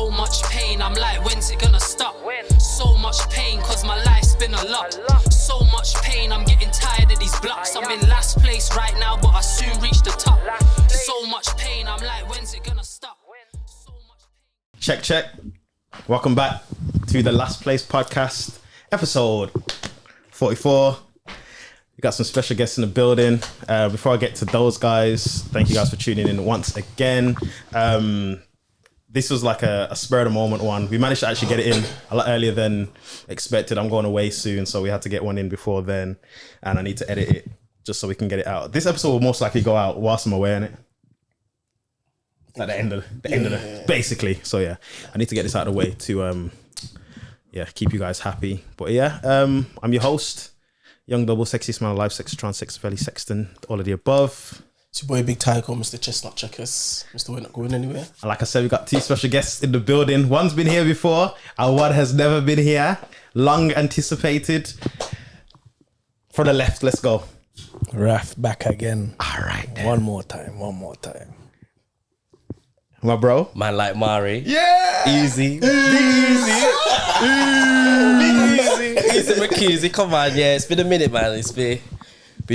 So much pain, I'm like, when's it gonna stop? So much pain, cause my life's been a lot. So much pain, I'm getting tired of these blocks. I'm in last place right now, but I soon reach the top. So much pain, I'm like, when's it gonna stop? Check. Welcome back to the Last Place podcast, episode 44. We got some special guests in the building. Before I get to those guys, thank you guys for tuning in once again. This was like a spur of the moment one. We managed to actually get it in a lot earlier than expected. I'm going away soon, so we had to get one in before then, and I need to edit it just so we can get it out. This episode will most likely go out whilst I'm away, innit? At the end of the basically. So yeah, I need to get this out of the way to keep you guys happy. But yeah, I'm your host, young double sexy smile alive, sex trans sex belly sexton, all of the above. It's your boy Big Tycoon, Mr. Chestnut Checkers. Mr. We're not going anywhere. And like I said, we got two special guests in the building. One's been here before, and one has never been here. Long anticipated. For the left, let's go. Raf back again. All right. Then. One more time. My bro. Man like Mari. Yeah. Easy. Easy. Come on, yeah. It's been a minute, man. It's been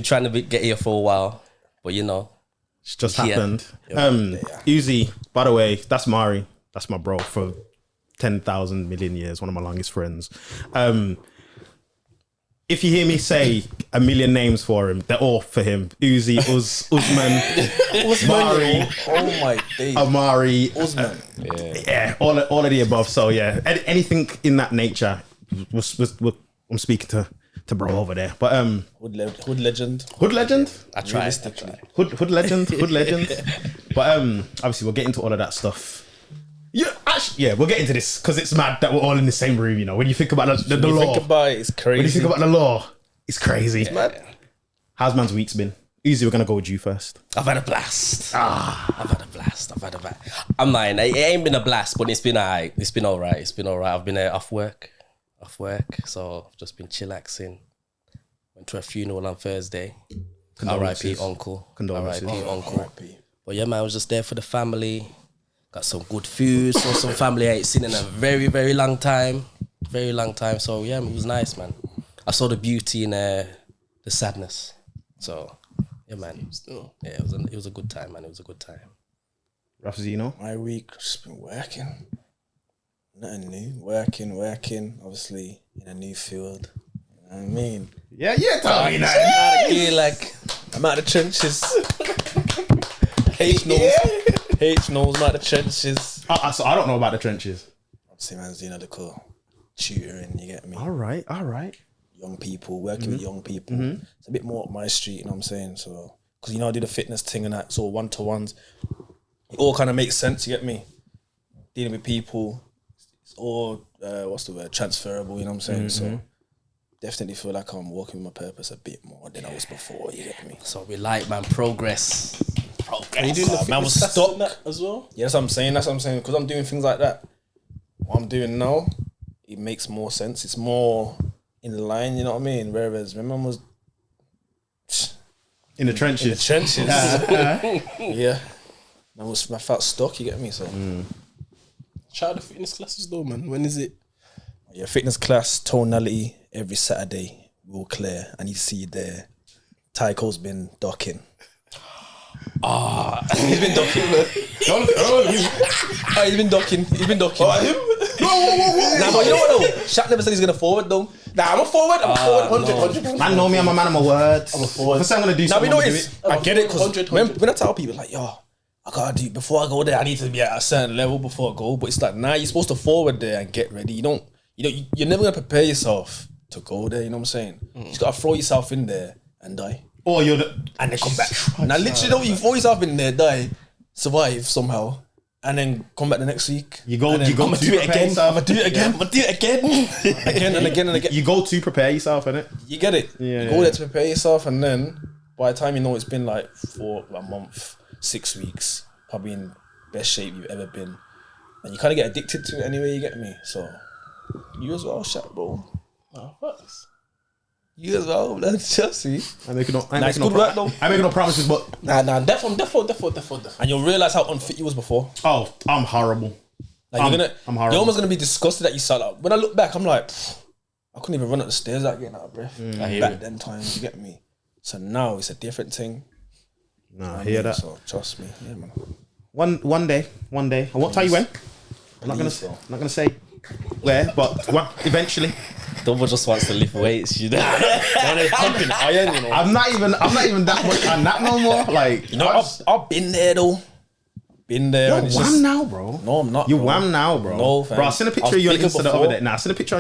trying to get here for a while. But you know. It's just happened. Uzi, by the way, that's Mari. That's my bro for 10,000 million years. One of my longest friends. If you hear me say a million names for him, they're all for him. Uzi, Usman, Mari, Oh my days. Amari, Usman. all of the above. So yeah, anything in that nature, I'm speaking to bro over there. But Hood legend. Hood legend. I tried. Hood legend. But obviously we'll get into all of that stuff. Yeah, we'll get into this because it's mad that we're all in the same room. You know, when you think about the law, Think about it, it's crazy. when you think about the law, it's crazy. It's mad. How's man's week's been? Easy, we're gonna go with you first. I've had a blast. I've had a blast. I'm lying. It ain't been a blast, but it's been alright. It's been alright. I've been off work. So I've just been chillaxing. Went to a funeral on Thursday. R.I.P. uncle. Condolences. R.I.P. uncle. But yeah, man, I was just there for the family. Got some good food. Saw some family I ain't seen in a very, very long time. So yeah, it was nice, man. I saw the beauty in the sadness. So yeah, man. Yeah, it was a good time, man. It was a good time. Rafzino? My week, just been working. Nothing new. Working. Obviously, in a new field. You know what I mean? Yeah, tell me that. I'm out of the trenches. H knows about the trenches. So I don't know about the trenches. Obviously, man's doing the cool tutoring, you get me? All right. Young people, working with young people. It's a bit more up my street, you know what I'm saying? So, because you know I do the fitness thing and that, so one-to-ones, it all kind of makes sense, you get me? Dealing with people, it's all, transferable, you know what I'm saying? So, definitely feel like I'm walking with my purpose a bit more than I was before, you get me? So we like, man, progress. Are you doing the man was stuck as well? Yeah, that's what I'm saying. Because I'm doing things like that. What I'm doing now, it makes more sense. It's more in line, you know what I mean? Whereas when man was In the trenches. yeah. I felt stuck, you get me? So Shout out to fitness classes though, man. When is it? yeah, fitness class, tonality, every Saturday, we'll clear. I need to see you there. Tyco's been docking. He's been docking. He's been docking. Oh, him? Nah, but you know what though? Shaq never said he's gonna forward though. Nah, I'm a forward. 100%. Man know me, I'm a man of my words. I'm a forward. First time I'm gonna do Now we something, know I'm gonna it's. do it. I get it because 100. when I tell people like, yo, I gotta do before I go there, I need to be at a certain level before I go. But it's like, nah, you're supposed to forward there and get ready. You're never gonna prepare yourself to go there. You know what I'm saying? You just gotta throw yourself in there and die. Or you're And then come back. Now literally don't you throw yourself in there, die, survive somehow, and then come back the next week. You go I'm to gonna do it prepare again. yourself. I'm gonna do it again. Again and again and again. You go to prepare yourself, innit? You get it. Yeah, you go there to prepare yourself, and then by the time you know it's been like a month, 6 weeks, probably in best shape you've ever been, and you kind of get addicted to it anyway. You get me? So you as well, Shaq, bro. Oh, thanks. You as well, that's Chelsea. I'm making no promises, but Nah, definitely. And you'll realise how unfit you was before. oh, I'm horrible. Like I'm horrible. you're almost gonna be disgusted that you sat up. When I look back, I'm like, I couldn't even run up the stairs without getting out of breath. I hear Back you. then times, you get me. So now it's a different thing. Nah, I hear that. So trust me, yeah, man. One day. I won't tell you when. I'm not gonna say where, but eventually. Double just wants to lift weights, you know. Pumping iron, you know. I'm not even that much on that no more. Like, You know, I've been there though. Been there. you're and it's wham just, now, bro. No, I'm not. You bro. wham now, bro. No, fam. Bro, I seen a I picture was of you on bigger Insta the before. other day. Nah, I seen a picture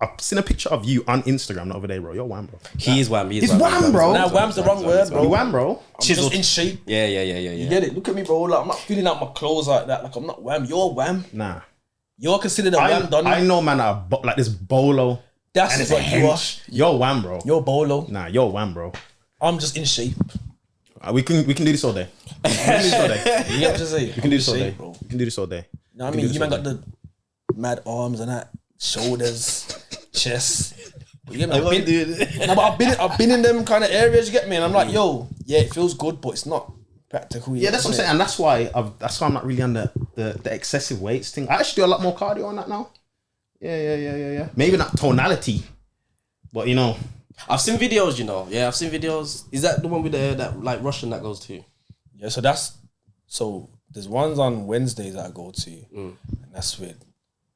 I've seen a picture of you on Instagram the other day, bro. You're wham, bro. He is wham. He's wham, bro. Nah, wham's the wrong word, bro. You wham, bro. I'm just in shape. Yeah. You get it? Look at me, bro. Like, I'm not feeling out my clothes like that. Like, I'm not wham. You're wham. Nah. You're considered a wham, done. I know, man, like this bolo. That's And it's what you are. You're wham, bro. You're bolo. Nah, you're wham, bro. I'm just in shape. We can do this all day. We can do this all day. You get what I'm saying? We can do this all day. bro. We can do this all day. You know what I We can mean? do You this man all got day. the mad arms and that, shoulders, chest. But you get me? I But I've been in them kind of areas. You get me? And I'm like, yo, yeah, it feels good, but it's not practical. Yeah, that's what I'm saying, and that's why I'm not really on the excessive weights thing. I actually do a lot more cardio on that now. Yeah. Maybe not tonality, but you know. I've seen videos, you know. Yeah, I've seen videos. Is that the one with that like Russian that goes to? Yeah, so there's ones on Wednesdays that I go to, and that's with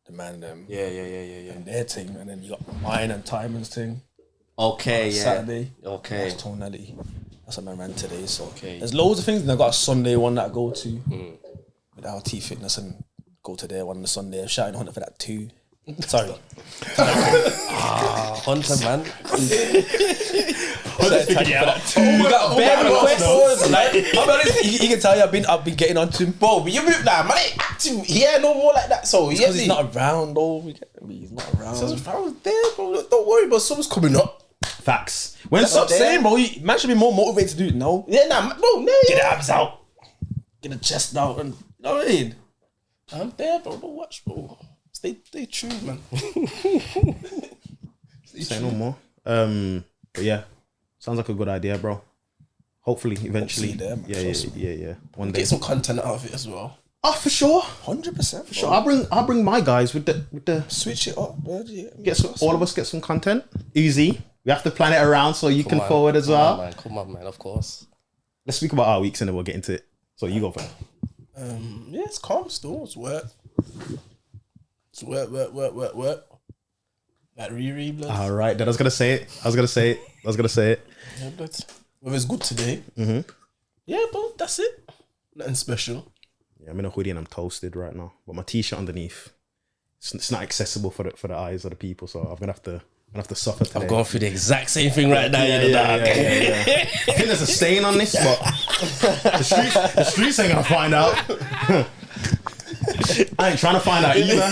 the man them. Yeah. And their thing, and then you got mine and Timon's thing. Okay, yeah. Saturday. Okay. That's tonality. That's what I ran today. So Okay. there's loads of things, and I got a Sunday one that I go to with LT Fitness and go to their one on the Sunday. I'm shouting Hunter for that too. Sorry. Hunter, man. You got bare requests. Like, I'll be honest, he can tell you I've been getting on to him. Bro, but you move that man ain't active here no more like that. So Because he's not around though. You get me? He's not around. If I was there, bro, don't worry, but something's coming up. Facts. When That's what I'm saying, bro. Man should be more motivated to do it now. Yeah, nah, bro, nah, Get the abs out. Get the chest out. And, you know what I mean? I'm there, bro. Don't watch, bro. Stay true, man. say no more. But yeah, sounds like a good idea, bro. Hopefully, eventually. Hopefully there, man. Yeah. One day. Get some content out of it as well. Oh, for sure. 100%. For Sure. I'll bring my guys with the Switch it up, bro. all of us get some content. Easy. We have to plan it around so you can forward as well. Come on, man. Of course. Let's speak about our weeks and then we'll get into it. So you go first. Yeah, it's calm still. It's work. It's work. Like Riri, blood. All right, then I was gonna say it. Yeah, blood. Well, it's good today. Yeah, but that's it. Nothing special. Yeah, I'm in a hoodie and I'm toasted right now, but my t-shirt underneath, it's not accessible for the eyes of the people. So I'm gonna have to suffer today. I'm going through the exact same thing right now. Yeah. I think there's a stain on this, but the streets ain't gonna find out. I ain't trying to find out either.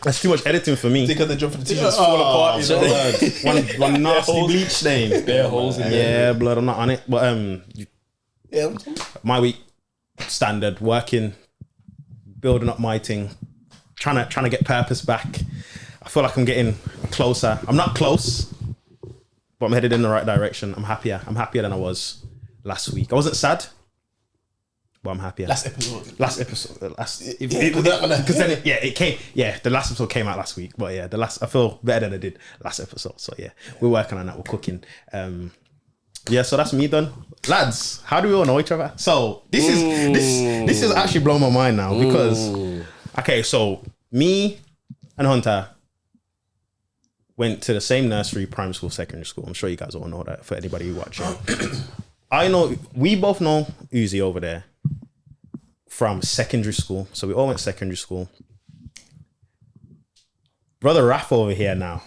That's too much editing for me. Because they jump for the t-shirts fall apart. You know? One nasty bleach stain. Bare holes in there. Yeah, blood. I'm not on it. But Yeah. my week standard, working, building up my thing, trying to get purpose back. I feel like I'm getting closer. I'm not close, but I'm headed in the right direction. I'm happier than I was last week. I wasn't sad, but I'm happier. Last episode. Because then it came. Yeah, the last episode came out last week, but yeah, I feel better than I did last episode. So yeah, we're working on that. We're cooking. Yeah, so that's me done, lads. How do we all know each other? So this is actually blown my mind now because okay, so me and Hunter went to the same nursery, primary school, secondary school. I'm sure you guys all know that for anybody watching. I know we both know Uzi over there from secondary school. So we all went to secondary school. Brother Raph over here now.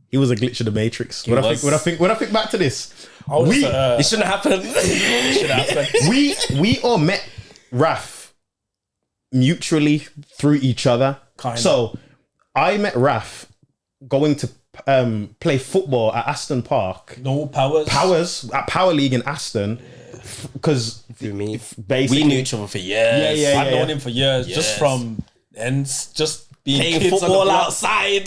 He was a glitch of the Matrix. When I think back to this, It shouldn't happen. we all met Raph mutually through each other. Kinda. So I met Raph going to play football at Aston Park. No powers. At Power League in Aston. Because Through me. basically We knew each other for years. Yeah. I've known him for years, Yes. just from ends, just being Playing kids football on the block, outside.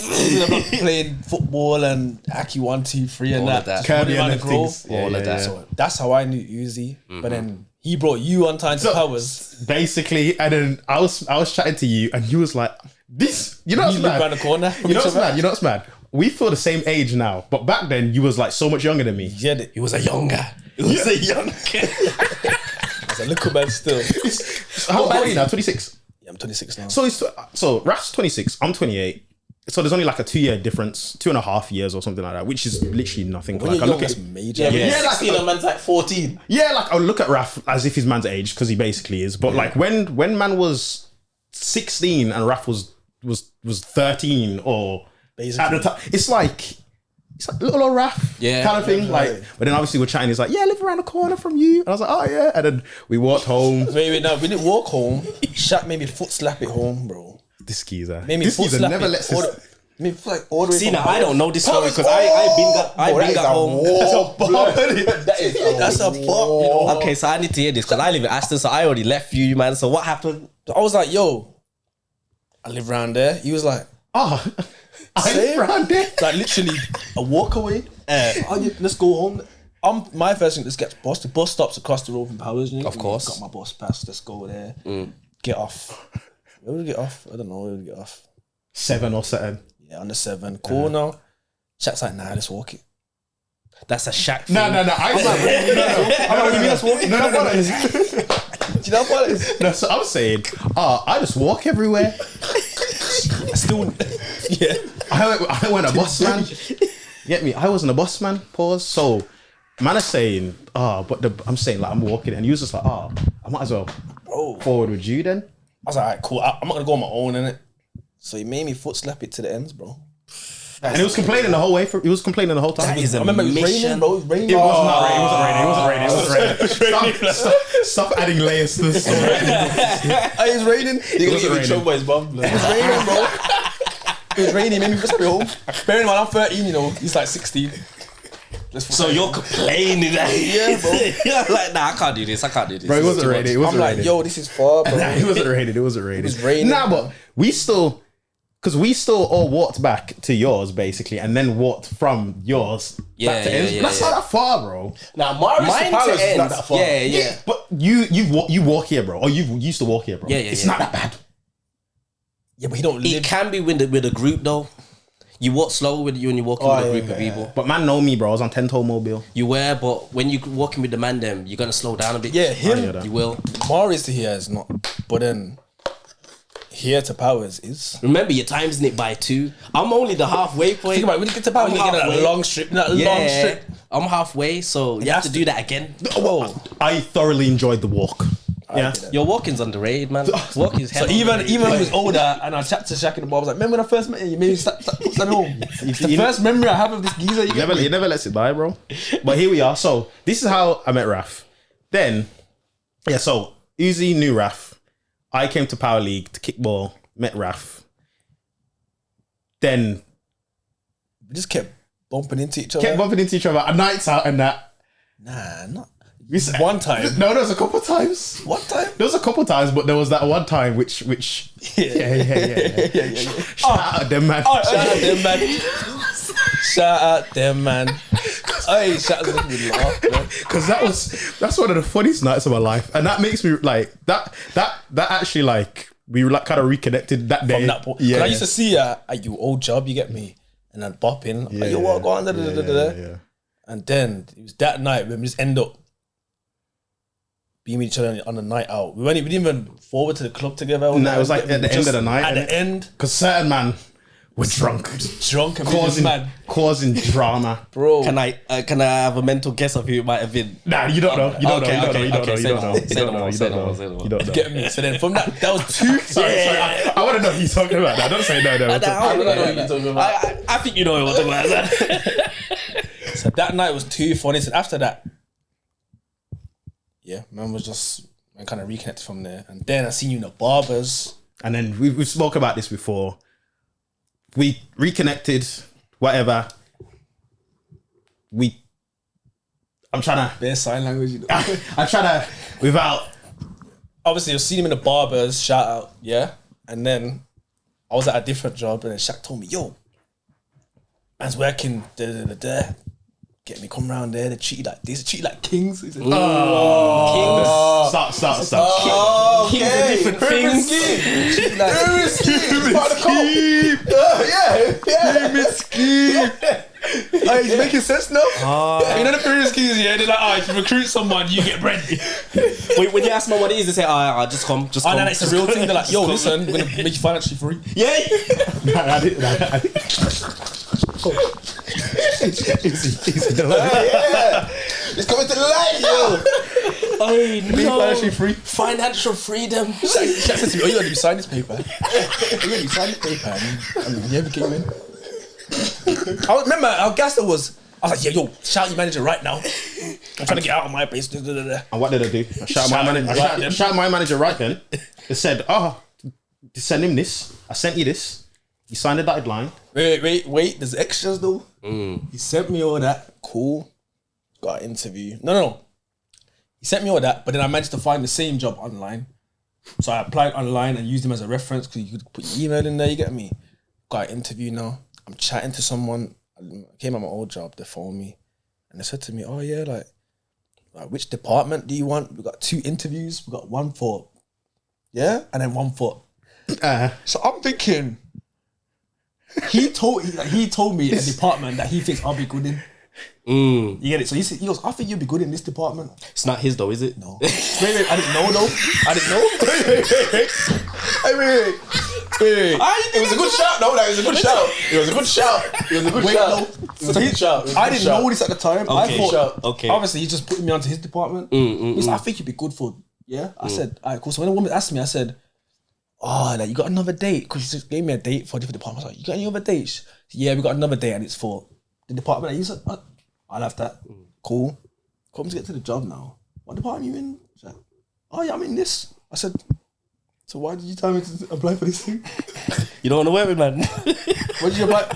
playing football and Aki 1, 2, 3 and All that. of that. Just running Kirby around and the grove. things. All of that. So that's how I knew Uzi. But then he brought you on time to Powers. Basically, and then I was chatting to you, and you was like, "This, you know what's You live mad? around the corner. You know what's mad? You know what's mad? We feel the same age now, but back then you was like so much younger than me. Yeah, He was a younger. He was a younger. a little man still. How old are you now? 26. Yeah, I'm 26 now. So Raf's 26. I'm 28. So there's only like a 2-year difference, 2.5 years or something like that, which is literally nothing. when Like, you're I young, look it's at major. Yeah, but Yeah, he's 16 and man's like 14. yeah, like I'll look at Raf as if he's man's age because he basically is. But like when man was 16 and Raf was 13 or Basically. at the time, it's like little old Raf, Yeah. kind of thing. Like, but then obviously we're chatting. He's like, yeah, I live around the corner from you. And I was like, oh yeah. And then we walked home. Wait, no, we didn't walk home. Shaq made me foot slap it home, bro. This geezer, Made me this foot geezer slap never it. lets All us. the- Me like all the way See, from now I Powers. don't know this story because I been got home. That's a fuck. Okay, so I need to hear this because I live in Aston, so I already left you, man. So what happened? I was like, yo, I live around there. He was like, Oh, I live Same. around there. like literally a walk away. Let's go home. My first thing, let's get bus. The bus stops across the road from Powers. Of course. Got my bus pass. Let's go there. Get off. Where would we get off? I don't know where we get off. 7 or something. Yeah, on the 7. Cool now. Shaq's like, nah, let's walk it. That's a Shaq thing. No. I'm not. What do you mean let's walk it? No. Do you know what it is? No, so I'm saying, I just walk everywhere. Still, yeah. I went a bus man. Get me? I wasn't a bus man. Pause. So, man is saying, I'm saying like I'm walking, and he was just like, I might as well Bro. forward with you then. I was like, alright, cool. I'm not gonna go on my own, innit? So he made me foot slap it to the ends, bro. And he was complaining the whole way. He was complaining the whole time. That is I remember it was mission. raining, bro. It was raining. It was not raining. It wasn't raining. Stop adding layers to this. It was raining. You're wasn't gonna get raining. trouble by his mum. It was raining, bro. It was raining. He made me just be home. Bearing in mind, I'm 13, you know. He's like 16. So you're complaining that you're like, nah, I can't do this. Bro, it wasn't raining. It I'm wasn't like, raining. yo, this is far, bro. Nah, it wasn't raining. It wasn't raining. It was raining. Nah, but we still all walked back to yours basically, and then walked from yours back to ends. That's not that far, bro. Now, Morris to Mine Powers to is ends. not that far. Yeah. But you walk here, bro, or you used to walk here, bro. Yeah, It's yeah. not that bad. Yeah, but he don't It live. can be with a group though. You walk slower when you're walking with a group of people. But man, know me, bro. I was on 10-toe mobile. You were, but when you're walking with the man, them you're gonna slow down a bit. Yeah, hear him. that. You will. Morris to here is not. But then here to Powers is. Remember, you're timesing it by 2. I'm only the halfway point. Think about it, when you get to Powers, I'm you get that halfway. long strip. That long strip. I'm halfway, so you have to do that again. Oh, I thoroughly enjoyed the walk. Yeah. did that. Your walking's underrated, man. Walking's So hell even underrated. when he was older and I chat to Shaq in the bar, I was like, remember when I first met you? You made me stand home. It's the you- first memory I have of this geezer. You get me? He never lets it die, bro. But here we are. So this is how I met Raf. Then, yeah. So Uzi knew Raf. I came to Power League to kickball. Met Raf. Then We just kept bumping into each other. kept bumping into each other at nights out and that. Nah, not We said- one time. No, there was a couple times. One time? There was a couple times, but there was that one time which yeah. Shout out to them, man. Shout out them, man. Shout out them, man. Hey, shout out to them. We laugh, man. Because that's one of the funniest nights of my life, and that makes me like that actually like we were like kind of reconnected that day. From that point. Yeah, I used to see her at your old job, you get me? And I'd bop in. I'm like, yo, what, go on, da, da, da, da, da. yeah. And then it was that night when we just end up being with each other on a night out. We didn't even forward to the club together. No, it was like at the end of the night. At the end, Because certain man were drunk, drunk and causing mad. causing drama. Bro. Can I have a mental guess of who it might have been? Nah, you don't know. You don't know. You don't know. You don't know. You say don't no know. more, You say don't no know. more, You say don't no more, know. say no more. You don't know. Get me? So then from that was 2. Sorry. I want to know who you're talking about. Now. Don't say no. I think you know what I'm talking about. So that night was too funny. So after that, yeah, man was just kind of reconnected from there. And then I seen you in the barbers. And then we've spoken about this before. We reconnected, whatever. I'm trying to. Bare sign language, you know. I'm trying to without. Obviously, you've seen him in the barbers. Shout out, yeah. And then I was at a different job, and then Shaq told me, "Yo, man's working. Get Get me, come round there. They treat you like this. They treat you like kings. He said, Stop. Oh, Kings are different things. Pyramid scheme. Part of the scheme. Hey, he's making sense now. You know the pyramid schemes, yeah? They're like, if you recruit someone, you get bread. When you ask me what it is, they say, just come. Oh, no, it's a real thing. They're like, yo, listen, we're going to make you financially free. Yeah. It's coming to the light, yo. Hey, no. Financially free. Financial freedom. She said to me, you got to be signing this paper. You got to be signing this paper. And you ever came in? I remember how gas there was. I was like, yeah, yo, shout your manager right now. I'm trying to get out of my place. And what did I do? I shout my manager right then. They said, send him this. I sent you this. You signed the dotted line. Wait. There's extras though. He sent me all that. Cool. Got an interview. No. He sent me all that, but then I managed to find the same job online. So I applied online and used him as a reference because you could put your email in there, you get me? Got an interview now. I'm chatting to someone. I came at my old job, they phoned me. And they said to me, oh yeah, like which department do you want? We got 2 interviews. We got one for, and then one for. So I'm thinking, he told me a department that he thinks I'll be good in. You get it? So he goes, I think you'll be good in this department. It's not his though, is it? No. Wait, I didn't know though. I didn't know. Wait. It was a good shout. No, it was a good shout. It was a good shout. I didn't know this at the time. Okay. I thought, okay. Obviously, he's just putting me onto his department. He's like, I think you'd be good for, I said, all right, cool. So when the woman asked me, I said, you got another date? Because she just gave me a date for a different department. I was like, you got any other dates? Yeah, we got another date and it's for the department that you said. I'll have that. Cool. Come to get to the job now. What department are you in? She's like, I'm in this. I said, so why did you tell me to apply for this thing? You don't want to wear it, man.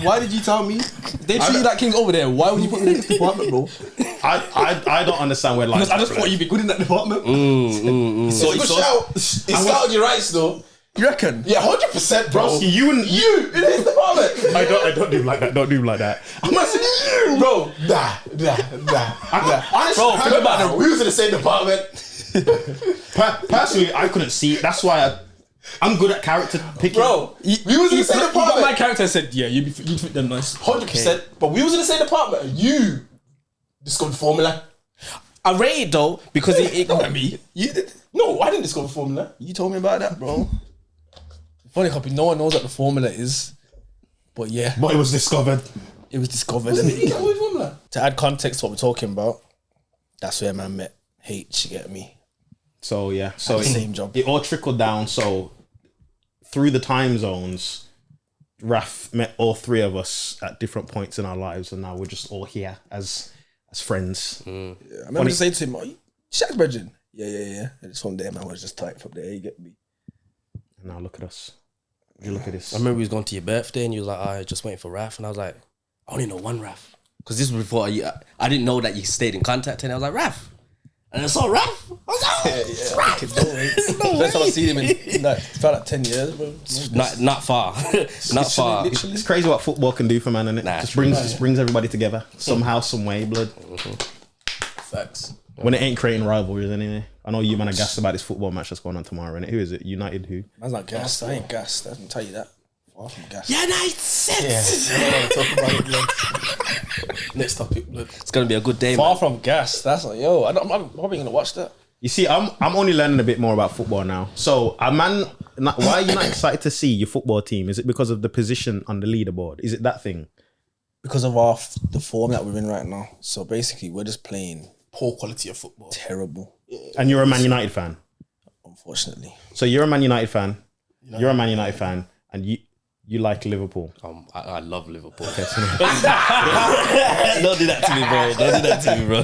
Why did you tell me? They treat you like kings over there. Why would you put me in this department, bro? I don't understand where Because I just thought you'd be good in that department. So he scouted your rights though. You reckon? Yeah, 100%, bro. You in his department. I don't do him like that. Don't do him like that. I'm not saying you, bro. Nah. Bro, think about it. We was in the same department. Personally, I couldn't see it. That's why I'm good at character picking. Bro, we was in the same You got department. my character and said, yeah, you'd fit them nice. 100%. But we was in the same department. You discovered formula. I rate it though because it Not me. You did. No, I didn't discover formula. You told me about that, bro. Funny copy, no one knows what the formula is. But yeah, But it was discovered. it was discovered. You got with formula. To add context to what we're talking about, that's where man met H, you get me? So yeah, the same job. It all trickled down. So through the time zones, Raf met all 3 of us at different points in our lives, and now we're just all here as friends. I remember just saying to him, you Shaq's virgin. Yeah. And it's from there, man. I was just tight from there, you get me? And now look at us. You look at this. I remember we was going to your birthday and you was like, I just waiting for Raf. And I was like, I only know one Raf. Because this was before I didn't know that you stayed in contact. And I was like, Raf. And I saw Raf. I was like, Raf. First time I seen him in it felt like 10 years, bro. Not far. Not far. It's crazy what football can do for man, innit? Nah, Just brings everybody together somehow, some way, blood. Facts. When it ain't creating rivalries anyway. I know you man are gassed about this football match that's going on tomorrow, innit? Who is it? United who? Man's not gassed. I ain't gassed. I can tell you that. Far from gassed. United. Talk about it, blood. Next topic, blood. It's going to be a good day, Far man. from gassed. That's like, yo, I'm probably going to watch that. You see, I'm only learning a bit more about football now. So, why are you not excited to see your football team? Is it because of the position on the leaderboard? Is it that thing? Because of the form that we're in right now. So basically, we're just playing Poor quality of football. terrible, And you're a Man United fan. unfortunately. So you're a Man United fan. You're a Man United fan, and you like Liverpool. I love Liverpool. Don't do that to me, bro. Don't do that to me, bro.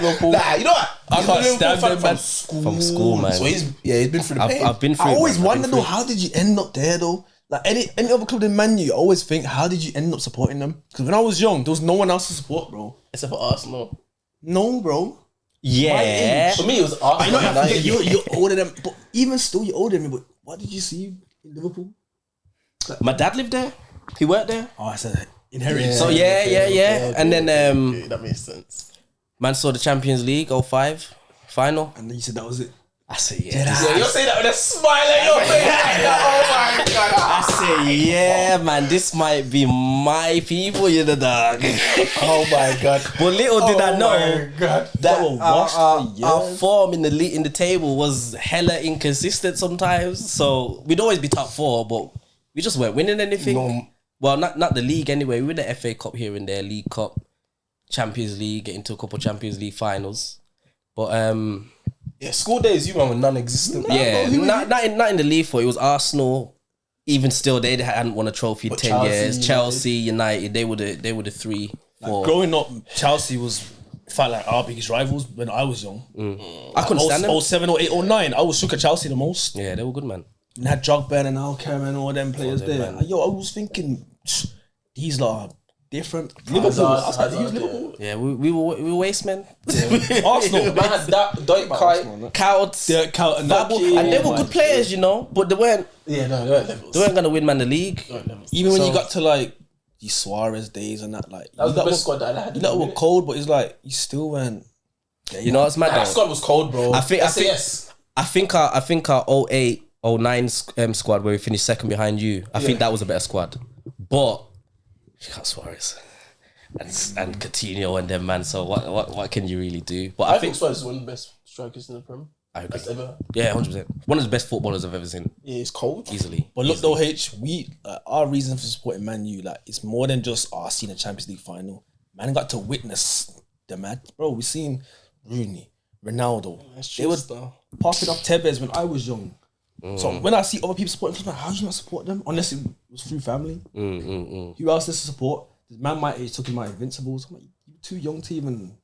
Liverpool. Nah, you know what? I can't stand them, man. From school, man. So he's been through the pain. I've been through I it, always man. I've wonder been though, through it. how did you end up there though? Like any other club than Man U, I always think, how did you end up supporting them? Because when I was young, there was no one else to support, bro. Except for Arsenal. No, bro. Yeah. For me, it was Arsenal. I know United. you're older than, but even still, you're older than me. But what did you see in Liverpool? My dad lived there. He worked there. Oh, I said Inherited. So yeah. And then Okay, that makes sense. man saw the Champions League 05 final. And then you said that was it. I said yeah. Yeah, you're saying that with a smile on your face. Oh my god. I said yeah, man. This might be my people, you know, dog. Oh my god. But little did I know my god. that were washed for our years. form in the table was hella inconsistent sometimes. So we'd always be top 4, but we just weren't winning anything. No. Well, not the league anyway. We win the FA Cup here and there, League Cup, Champions League, get into a couple Champions League finals. But Yeah, school days, you man were non-existent. yeah, not in the league for it was Arsenal. Even still, they hadn't won a trophy in 10 Chelsea, years. United. Chelsea, United, they were the 3, 4. Growing up, Chelsea felt like our biggest rivals when I was young. I couldn't stand them. 07, 08, 09, I was shook at Chelsea the most. Yeah, they were good, man. And had Drogba and Alcam and all them players there. man. Yo, I was thinking, these lot are different. Liverpool, I was like, who's Liverpool? Yeah, we were waste men. Arsenal, Man had that Deutsch Cowards. Dirk Kuyt and that. And they were good players, you know, but they weren't gonna win man the league. Even when So- you got to like the Suarez days and that, like That was you the lot best squad that I had. You lot were cold, but it's like you still weren't. You know what's mad That though? squad was cold, bro. I think SAS. I think our 08, 09 squad where we finished second behind you. I think that was a better squad, but you got Suarez and Coutinho and them, man. So what can you really do? But I think Suarez is one of the best strikers in the Prem. I agree. That's ever. Yeah, 100%. One of the best footballers I've ever seen, Yeah, it's cold. easily. But look though, our reason for supporting Man U, like it's more than just seeing a Champions League final. Man got to witness the match, bro. We seen Rooney, Ronaldo. They were popping up Tevez when I was young. So when I see other people supporting, I'm like, how do you not support them? Unless it was through family. Who else does to support? This man my age took him my Invincibles. I'm like, you too young to even.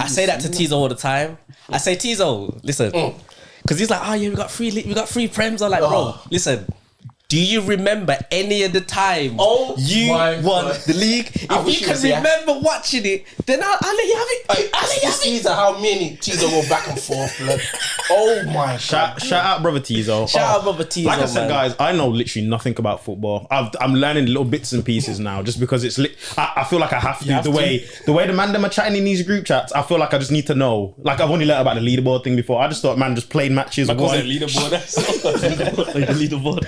I say that to Tizo all the time. I say, Tizo, listen, because he's like, oh yeah, we got free prems. I'm like, bro, listen. Do you remember any of the time you my won God. the league? I If wish you you can was here. remember watching it, then I'll let you have it. I'll let you have it. These are how many teams go back and forth, blood. Oh my god. Shout out, brother Tizo. Shout out, brother Tizo, Like I said, man. guys, I know literally nothing about football. I'm learning little bits and pieces now, just because it's. I feel like I have to. The way the man them are chatting in these group chats, I feel like I just need to know. Like I've only learned about the leaderboard thing before. I just thought, man, just playing matches. Like leaderboard. Like the leaderboard.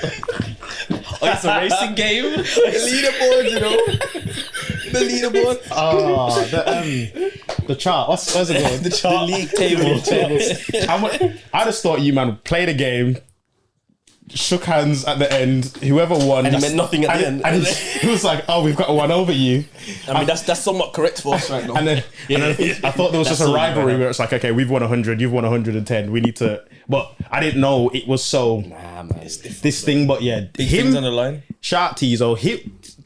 Oh, it's a racing game. Leaderboard, you know. The leaderboard. The chart. What's it called? The chart. The league table. I just thought you, man, played a game, shook hands at the end. Whoever won, And it meant nothing at the end. And it was like, oh, we've got one over you. I mean, that's somewhat correct for us right now. And then I thought there was just a all you rivalry got. where it's like, okay, we've won 100, you've won 110. We need to, but I didn't know it was so this thing. But yeah, Big things on the line. shout out Tizo.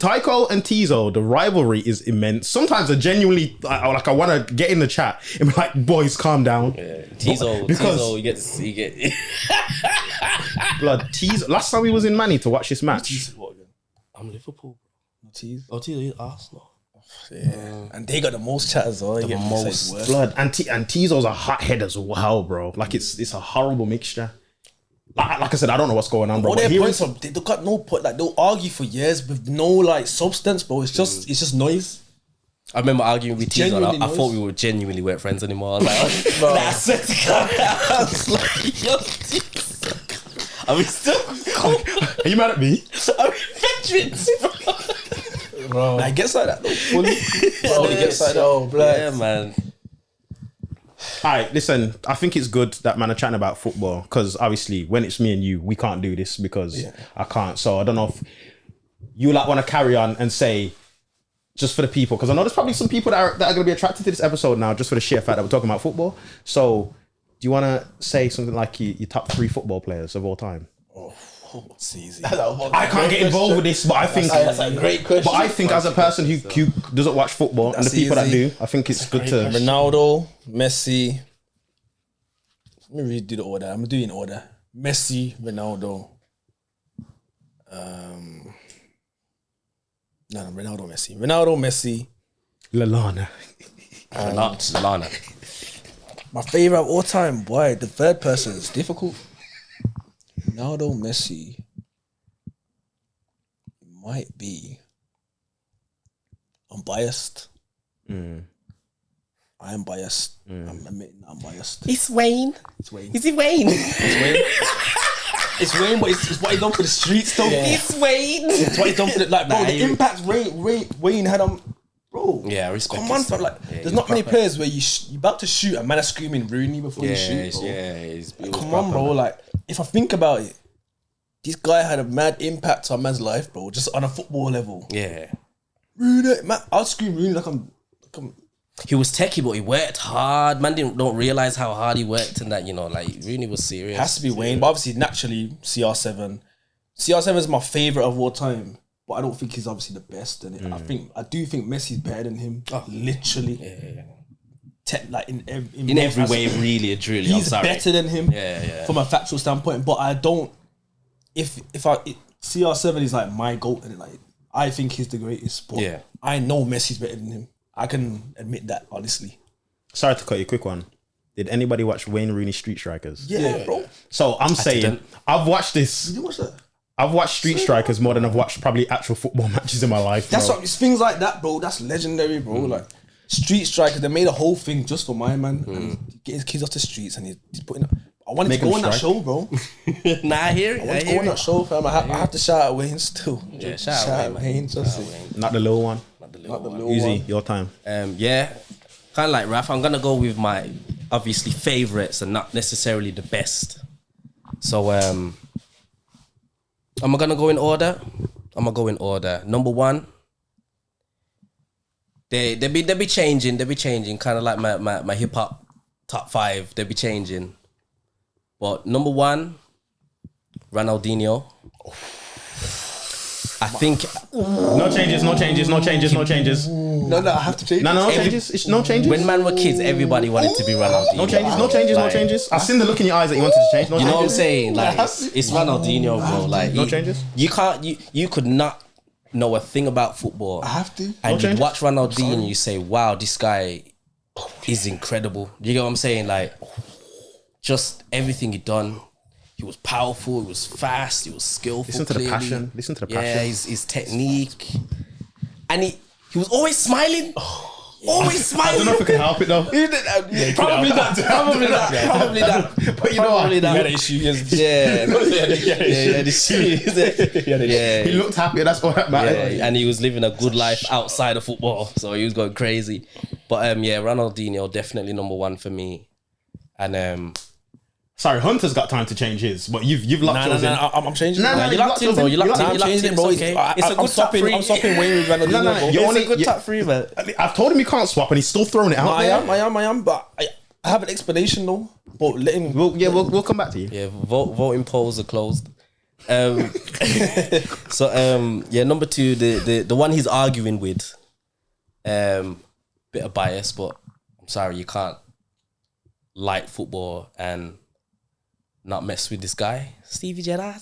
Tyco and Tizo, the rivalry is immense. Sometimes I genuinely I want to get in the chat and be like, boys, calm down. Tizo, Because- Tizo, you get. Blood, Tizo. Last time we was in Manny to watch this match. I'm Liverpool. Tease. Oh, Tizo, you Arsenal. Yeah. And they got the most chat as well. The most. Blood and Tizo's a hothead as well, bro. Like it's a horrible mixture. Like I said, I don't know what's going on, bro. All but their hearing- points are, they got no point. Like they'll argue for years with no like substance, bro. It's just noise. I remember arguing with Tizo. Genuinely I thought noise. we were genuinely weren't friends anymore. I was like, oh, I swear to God. I was like, yo, Tizo. Are we still cool? Are you mad at me? Are we veterans, bro? Like, it gets like that though. Fully. Bro, it gets like that. Yeah, man. All right, listen. I think it's good that man are chatting about football because obviously when it's me and you, we can't do this because I can't. So I don't know if you like want to carry on and say just for the people, because I know there's probably some people that are going to be attracted to this episode now just for the sheer fact that we're talking about football. So do you want to say something like your top 3 football players of all time? It's easy. I can't get involved with this, but I think That's a great question. But I think as a person who doesn't watch football and the That's people that easy. do, I think it's good to. Ronaldo, Messi. Let me redo the order. I'm doing in order. Messi, Ronaldo. Ronaldo, Messi. Ronaldo, Messi. Lalana. Lana. My favorite of all time, boy. The third person is difficult. Ronaldo, Messi. Might be. I'm biased. I am biased. I'm admitting that I'm biased. It's Wayne. It's Wayne. Is it Wayne? It's Wayne. It's Wayne, but it's what he done for the streets, though. It's Wayne. It's what he done for the bro. The impact Wayne had on, bro. Yeah, I respect. Come on, fam. Like, there's not many players where you about to shoot a man are screaming Rooney before you shoot. Bro. Yeah, Come on, bro. Like, if I think about it, this guy had a mad impact on man's life, bro. Just on a football level. Yeah. Rooney, man, I'll scream Rooney like I'm. He was techie, but he worked hard. Man don't realize how hard he worked and that, you know, like Rooney was serious. Has to be Wayne, but obviously naturally CR7. CR7 is my favorite of all time, but I don't think he's obviously the best in it. I do think Messi's better than him. Literally, like in every way, really and truly. He's better than him. From a factual standpoint, but I don't. CR7 is like my GOAT, and like I think he's the greatest. But I know Messi's better than him. I can admit that, honestly. Sorry to cut you, quick one. Did anybody watch Wayne Rooney Street Strikers? Yeah, bro. So I'm saying, I've watched this. Did you watch that? I've watched Street Strikers more than I've watched probably actual football matches in my life. That's bro. what it's things like that, bro. That's legendary, bro. Like Street Strikers, they made a whole thing just for my man. And get his kids off the streets, and he's putting. I wanted to go on that show, bro. Nah, I hear it. I want to go on that show, fam. I have to shout out Wayne still. Yeah, shout out Wayne. Not the little one. Not the little Easy, one. your time. Yeah, kind of like Raf. I'm gonna go with my obviously favorites and not necessarily the best. So am I gonna go in order? I'm gonna go in order. Number one, they be changing. They be changing. Kind of like my hip hop top 5. They be changing. But number one, Ronaldinho. I think No changes. No, I have to change. No changes. It's no changes. when man were kids, everybody wanted to be Ronaldinho. No changes. I've seen the look in your eyes that you wanted to change. No You know what I'm changes. saying? Like it's Ronaldinho, bro. Like No changes? You can't. You could not know a thing about football. I have to. And you changes? watch Ronaldinho and you say, "Wow, this guy is incredible." You get what I'm saying? Like just everything he done. He was powerful. He was fast. He was skillful. Listen to the passion. Listen to the passion. Yeah, his technique, and he was always smiling. Always smiling. I don't know if we can help it though. Probably not. But you know what? He had issues. Yeah. He looked happy. That's all that matters. Yeah, and he was living a good life outside of football, so he was going crazy. But Ronaldinho definitely number one for me. And Sorry, Hunter's got time to change his, but you've locked yours in. I'm changing. No, you locked in, bro. You locked in. I'm changing, bro. It's okay. It's a good top three. I'm swapping Wayne with Ronaldinho. No, bro. you're It's a good top 3, man. I've told him he can't swap, and he's still throwing it out I there. am, but I have an explanation though. But let him. We'll come back to you. Yeah, voting polls are closed. Number 2, the one he's arguing with, bit of bias, but I'm sorry, you can't like football and not mess with this guy, Stevie Gerrard.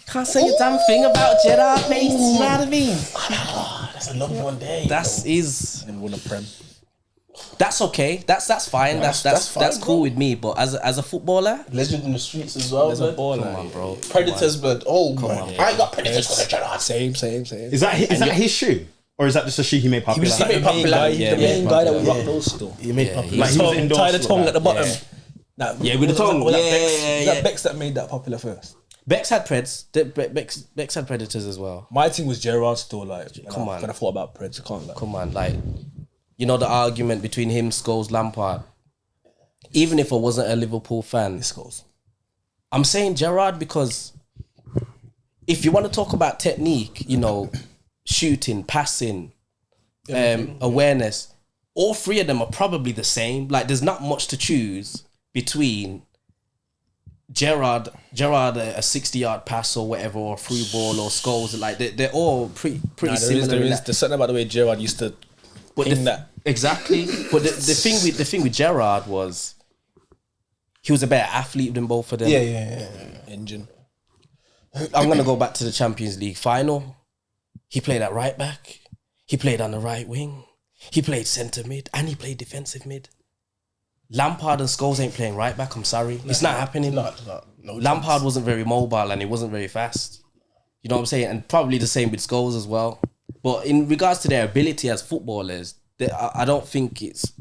Can't say a damn thing about Gerrard, mate. You know what I mean? That's a number one day. And win a prem. That's okay. That's fine. That's fine, cool bro. with me. But as a footballer, Legend in the streets as well. There's a baller. come on, bro. Predators blood. Oh man, I ain't got predators for the Gerrard. Same. Is that his shoe, or is that just a shoe he made popular? He's the main guy that we rock those still. You made Yeah, Like he was endorsed Tie the with tongue that. at the bottom. Yeah, with the tongue. That Bex that made that popular first. Bex had Bex had Predators as well. My thing was Gerrard still like. Come on. When I thought about Preds, I can't like. Come on, like, you know the argument between him, Scholes, Lampard. Even if I wasn't a Liverpool fan, Scholes. I'm saying Gerrard because if you want to talk about technique, you know, shooting, passing, awareness, all 3 of them are probably the same. Like, there's not much to choose between Gerrard, a 60-yard pass or whatever, or a through ball, or Scholes. Like, they're all pretty similar. There's something about the way Gerrard used to. But exactly. But the thing with Gerrard was he was a better athlete than both of them. Yeah. Engine. I'm gonna go back to the Champions League final. He played at right back. He played on the right wing. He played centre mid, and he played defensive mid. Lampard and Scholes ain't playing right back. I'm sorry, it's not happening. No Lampard wasn't very mobile and he wasn't very fast. You know what I'm saying? And probably the same with Scholes as well. But in regards to their ability as footballers, I don't think it's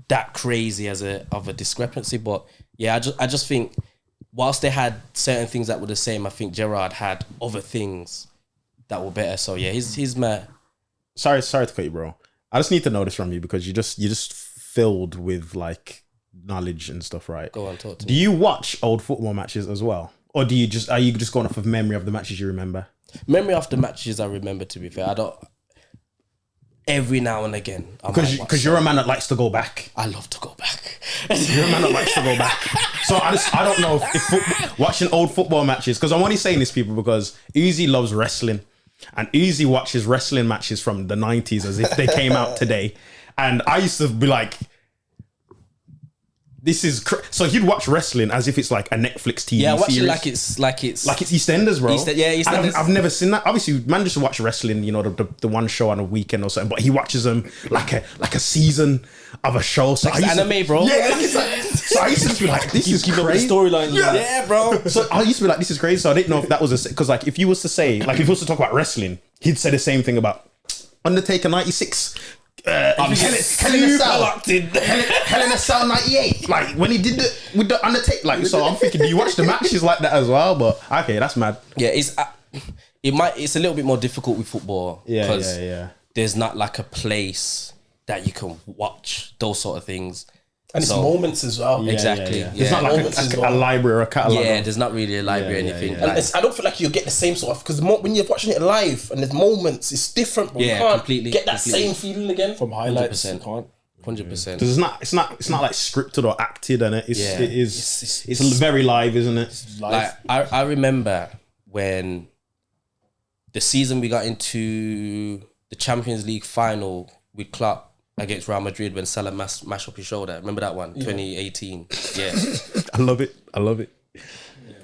that crazy of a discrepancy. But yeah, I just think whilst they had certain things that were the same, I think Gerrard had other things that were better. So yeah, he's my... Sorry to cut you, bro. I just need to know this from you because you just filled with like knowledge and stuff, right? Go on, talk to me. Do you watch old football matches as well? Or are you just going off of memory of the matches you remember? Memory of the matches I remember, to be fair. I don't... Every now and again. Because you're a man that likes to go back. I love to go back. You're a man that likes to go back. So I don't know if watching old football matches, because I'm only saying this, people, because Uzi loves wrestling. And Uzi watches wrestling matches from the 90s as if they came out today. And I used to be like... This is so he'd watch wrestling as if it's like a Netflix TV yeah, watch series. it like it's EastEnders, bro. EastEnders. And I've never seen that. Obviously, man just watch wrestling, you know, the one show on a weekend or something. But he watches them like a season of a show. So like anime, bro. Yeah, so I used to be like, this is crazy. The storyline. Yeah, bro. So I used to be like, this is crazy. So I didn't know if that was because like if you was to say like if he was to talk about wrestling, he'd say the same thing about Undertaker 96. Hell in a Cell 98. Like when he did it with the Undertaker. Like, so I'm thinking, do you watch the matches like that as well? But okay, that's mad. Yeah, it's a little bit more difficult with football because there's not like a place that you can watch those sort of things. And it's moments as well. Exactly. Yeah. It's not like a library or a catalogue. Yeah, there's not really a library or anything. And I don't feel like you'll get the same sort of, because when you're watching it live and there's moments, it's different. But you can't get that same feeling again from highlights. 100%. Because it's not like scripted or acted, and it's very live, isn't it? It's live. Like, I remember when the season we got into the Champions League final with Klopp against Real Madrid when Salah mashed up his shoulder. Remember that one? 2018. Yeah. I love it.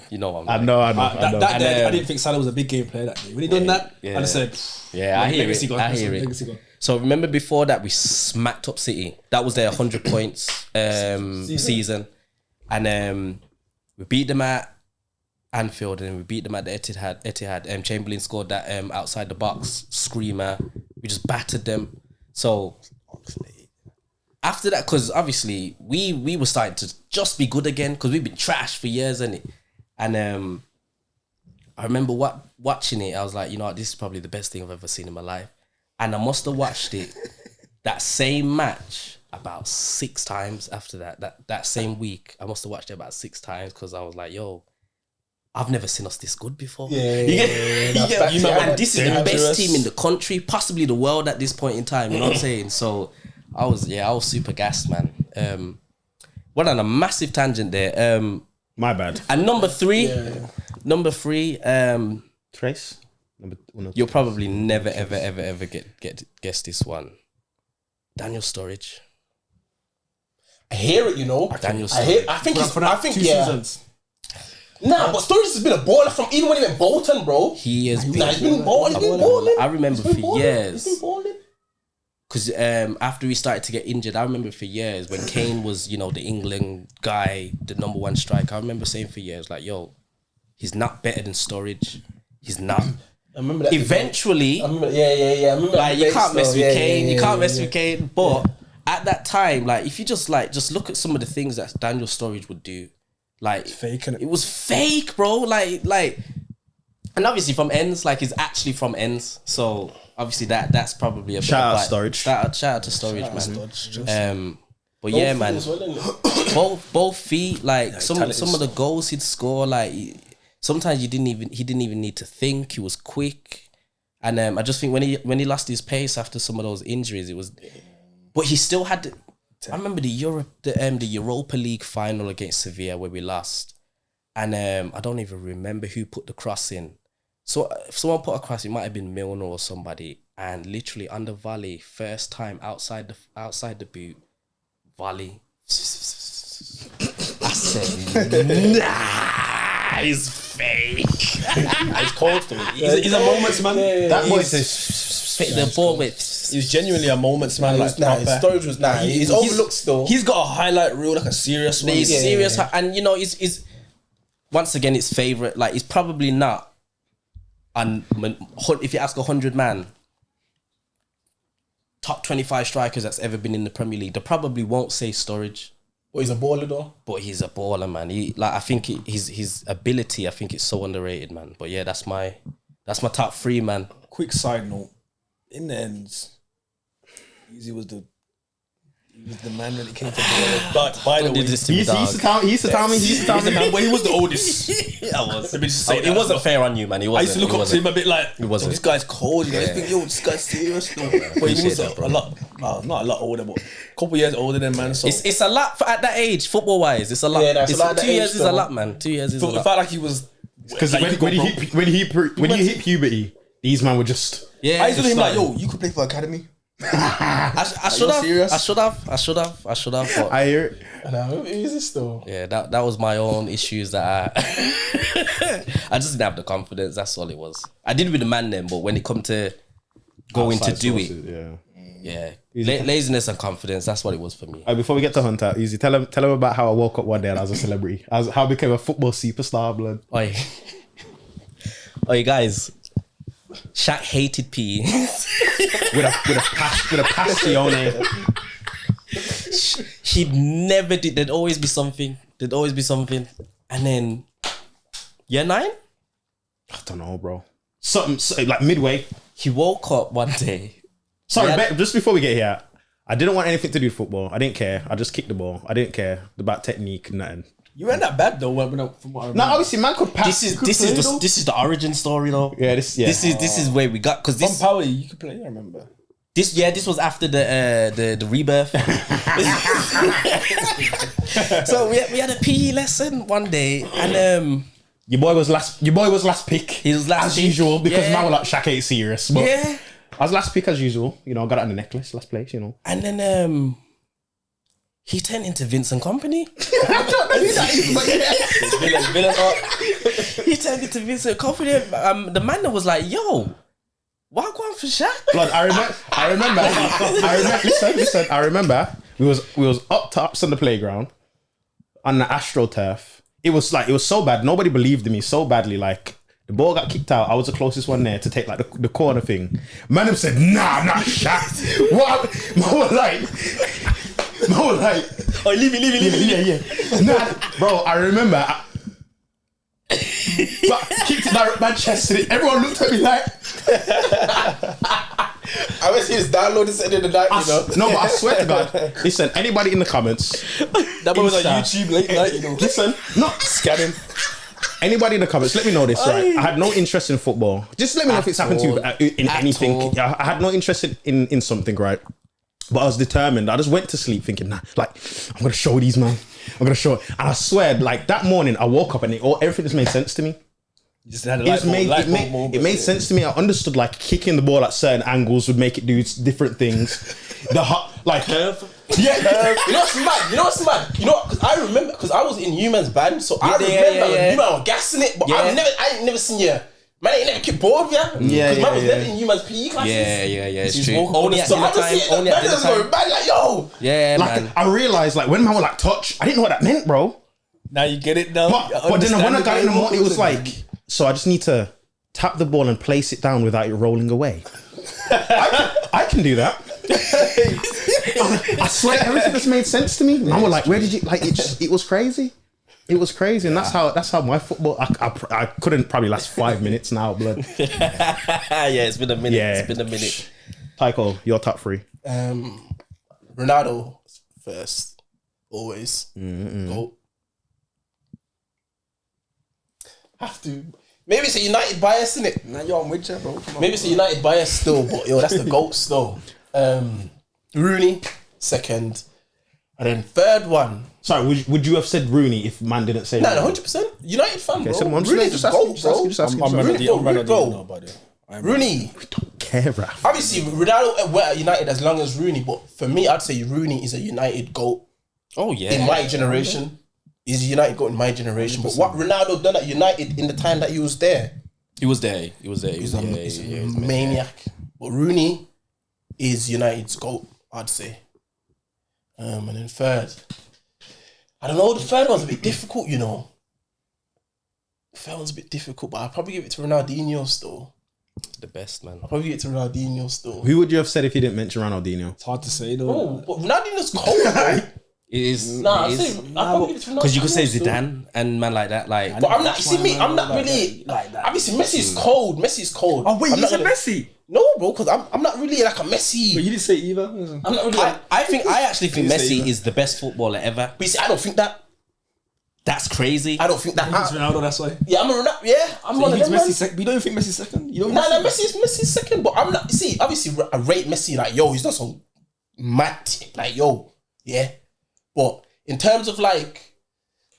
You know what I know. That day, I didn't think Salah was a big game player that day. When he done that, I just said, I hear it. So remember before that, we smacked up City. That was their 100 points season. And we beat them at Anfield and we beat them at the Etihad. Chamberlain scored that outside the box screamer. We just battered them. So after that, because obviously we were starting to just be good again because we've been trash for years, and I remember watching it. I was like, you know what, this is probably the best thing I've ever seen in my life. And I must have watched it that same match about 6 times after that same week. I must have watched it about 6 times because I was like, yo, I've never seen us this good before. And this is the best team in the country, possibly the world at this point in time. You know what I'm saying? So I was super gassed, man. Went on a massive tangent there. My bad. And number three, Trace. You'll probably never ever guess this one. Daniel Sturridge. I hear it, you know. Daniel Sturridge. I think 2 seasons. Nah, but Sturridge has been a baller from even when he went Bolton, bro. He has been. He's been balling. I remember for years. He's been balling. Because after he started to get injured, I remember for years when Kane was, you know, the England guy, the number 1 striker. I remember saying for years, like, yo, he's not better than Sturridge. He's not. I remember that. Eventually, I remember that. You can't mess with Kane. You can't mess with Kane. But at that time, like, if you just look at some of the things that Daniel Sturridge would do, like, fake, it was fake, bro. Like, and obviously from ends, like, he's actually from ends. So obviously that's probably a shout out Sturridge. Shout out to Sturridge, man. But yeah, man, both feet, like some of the goals he'd score, like sometimes he didn't even need to think. He was quick, and I just think when he lost his pace after some of those injuries, it was. But he still had. I remember the Europa League final against Sevilla where we lost, and I don't even remember who put the cross in. So if someone put a cross, it might have been Milner or somebody, and literally under volley, first time outside the boot, volley. I said, nah, he's fake. It's cold though. He's a moments man. That boy says the ball with. He was genuinely a moments man. Like, his Sturridge was he's overlooked still. He's got a highlight reel, like a serious one. He's serious, and you know, he's once again his favorite. Like, he's probably not And if you ask 100 man, top 25 strikers that's ever been in the Premier League, they probably won't say Sturridge. But he's a baller though. But he's a baller, man. I think his ability, I think it's so underrated, man. But yeah, that's my top 3, man. Quick side note: in the ends, Easy was the man when it came to ball. But by the way, He used to tell me. But he was the oldest. I was. Let me just say It that. wasn't fair on you, man. I used to look up to him a bit like, It wasn't. this guy's cold, you know. I think, yo, this guy's serious. But he Appreciate was that, bro. a lot, well, not a lot older, but a couple years older than man. So It's a lot at that age, football wise. It's a lot. Yeah, that's a lot at that 2 years age, is a though. lot, man. 2 years is a it lot. felt like he was Because like, when you hit puberty, these man were just. Yeah, I used to just him like, starting. yo, you could play for academy. I should have. serious? I should have. But I hear it. And who is this though? yeah, that was my own issues that I just didn't have the confidence. That's all it was. I did with the man then, but when it come to going to do it, Yeah. laziness and confidence. That's what it was for me. Before we get to Hunter, Easy, tell him about how I woke up one day and I was a celebrity. How I became a football superstar, blood. Oi, guys. Shaq hated PE. with a passione. He'd never did. There'd always be something. And then year 9, I don't know, bro. Something like midway. he woke up one day. Sorry, Yeah. just before we get here, I didn't want anything to do with football. I didn't care. I just kicked the ball. I didn't care about technique, nothing. You weren't that bad though, from what I remember. Now, obviously, man could pass. This is the origin story though. Yeah, this This is where we got because From this Power, you could play. I remember. this was after the rebirth. So we had a PE lesson one day and Your boy was last pick. He was last as pick. usual because Yeah. man were like Shaq ain't serious. But yeah, I was last pick as usual. You know, I got it on the necklace, last place. You know. and then he turned into Vincent Company. He turned into Vincent Company. The man that was like, yo, why go on for Shaq? Blood, I remember. Listen. I remember we was up tops on the playground on the AstroTurf. It was so bad. Nobody believed in me so badly. Like the ball got kicked out. I was the closest one there to take like the corner thing. Man them said, nah, I'm not Shaq. What? Man was like, Oh, leave it. yeah. Nah, bro, I remember. But kicked it direct my chest and everyone looked at me like. I wish he was downloading it in the night, you know. No, but I swear to God, listen, anybody in the comments, That was on Insta. YouTube late night, you know. listen, not scanning. Anybody in the comments, let me know this, right? I had no interest in football. Just let me know if it's happened to you in anything. all. I had no interest in something, right? But I was determined. I just went to sleep thinking, nah, like, I'm going to show these, man. I'm going to show it. And I swear, like, that morning, I woke up and everything just made sense to me. You just had a It made sense to me. I understood like kicking the ball at certain angles would make it do different things. The You know what's mad? Because I remember, because I was in Human's band, so I remember when Human were gassing it, but I ain't never seen you. Man, ain't never kicked ball with you. Yeah, Because man was never in Human's PE classes. Yeah, it's true. woke up Only at So dinner I just time. see it, Only at man dinner was going time. mad like, yo. Yeah, like man. I realized like when man were like touch, I didn't know what that meant, bro. Now you get it now. But then when I got in the morning, it was like, so I just need to tap the ball and place it down without it rolling away. I can do that. I swear everything just made sense to me. Man were like, where did you like it was crazy. It was crazy, and that's how my football. I couldn't probably last 5 minutes now, blood. Yeah, it's been a minute. Yeah. It's been a minute. Tycho, your top 3. Ronaldo first, always. Go. Have to. Maybe it's a United bias, innit? Now yo, I'm with you, bro. Come on. Maybe it's a United bias still, but yo, that's the GOAT still. Rooney, second. And then third one. Sorry, would you have said Rooney if man didn't say No, Rooney? 100%. United fan, bro. so I'm Rooney's just the asking, GOAT, just bro. asking, just asking. I'm Rooney, bro. about it. Rooney. Care, Raf. Obviously, Ronaldo went at United as long as Rooney, but for me, I'd say Rooney is a United GOAT Oh yeah. in my generation. He's a United GOAT in my generation. But what Ronaldo done at United in the time that he was there, He was there. he's a maniac. But Rooney is United's GOAT, I'd say. And then third, I don't know. The third one's a bit difficult, you know. That one's a bit difficult, but I'll probably give it to Ronaldinho still. The best, man. I'll probably give it to Ronaldinho still. Who would you have said if you didn't mention Ronaldinho? It's hard to say though. Oh, but Ronaldinho's cold, bro. It is. Nah, it is. I'll probably give it to Ronaldinho. Because you could say still. Zidane and man like that. Like, But I'm not. You see me? I'm not really like that. Obviously, Messi's cold. Messi's cold. Oh wait, I'm you not said gonna- Messi. No, bro, because I'm not really like a Messi. But you didn't say either. I'm not really. I actually think You say Messi either. is the best footballer ever. But you see, I don't think that. That's crazy. I don't think that. It's Ronaldo, that's why. Yeah, I'm a Ronaldo. Yeah, I'm So one you of think them. Messi second? But you don't think Messi's second? You don't. No, Messi's second, but I'm not. See, obviously, I rate Messi like yo. He's not so mad. Like yo, yeah. But in terms of like,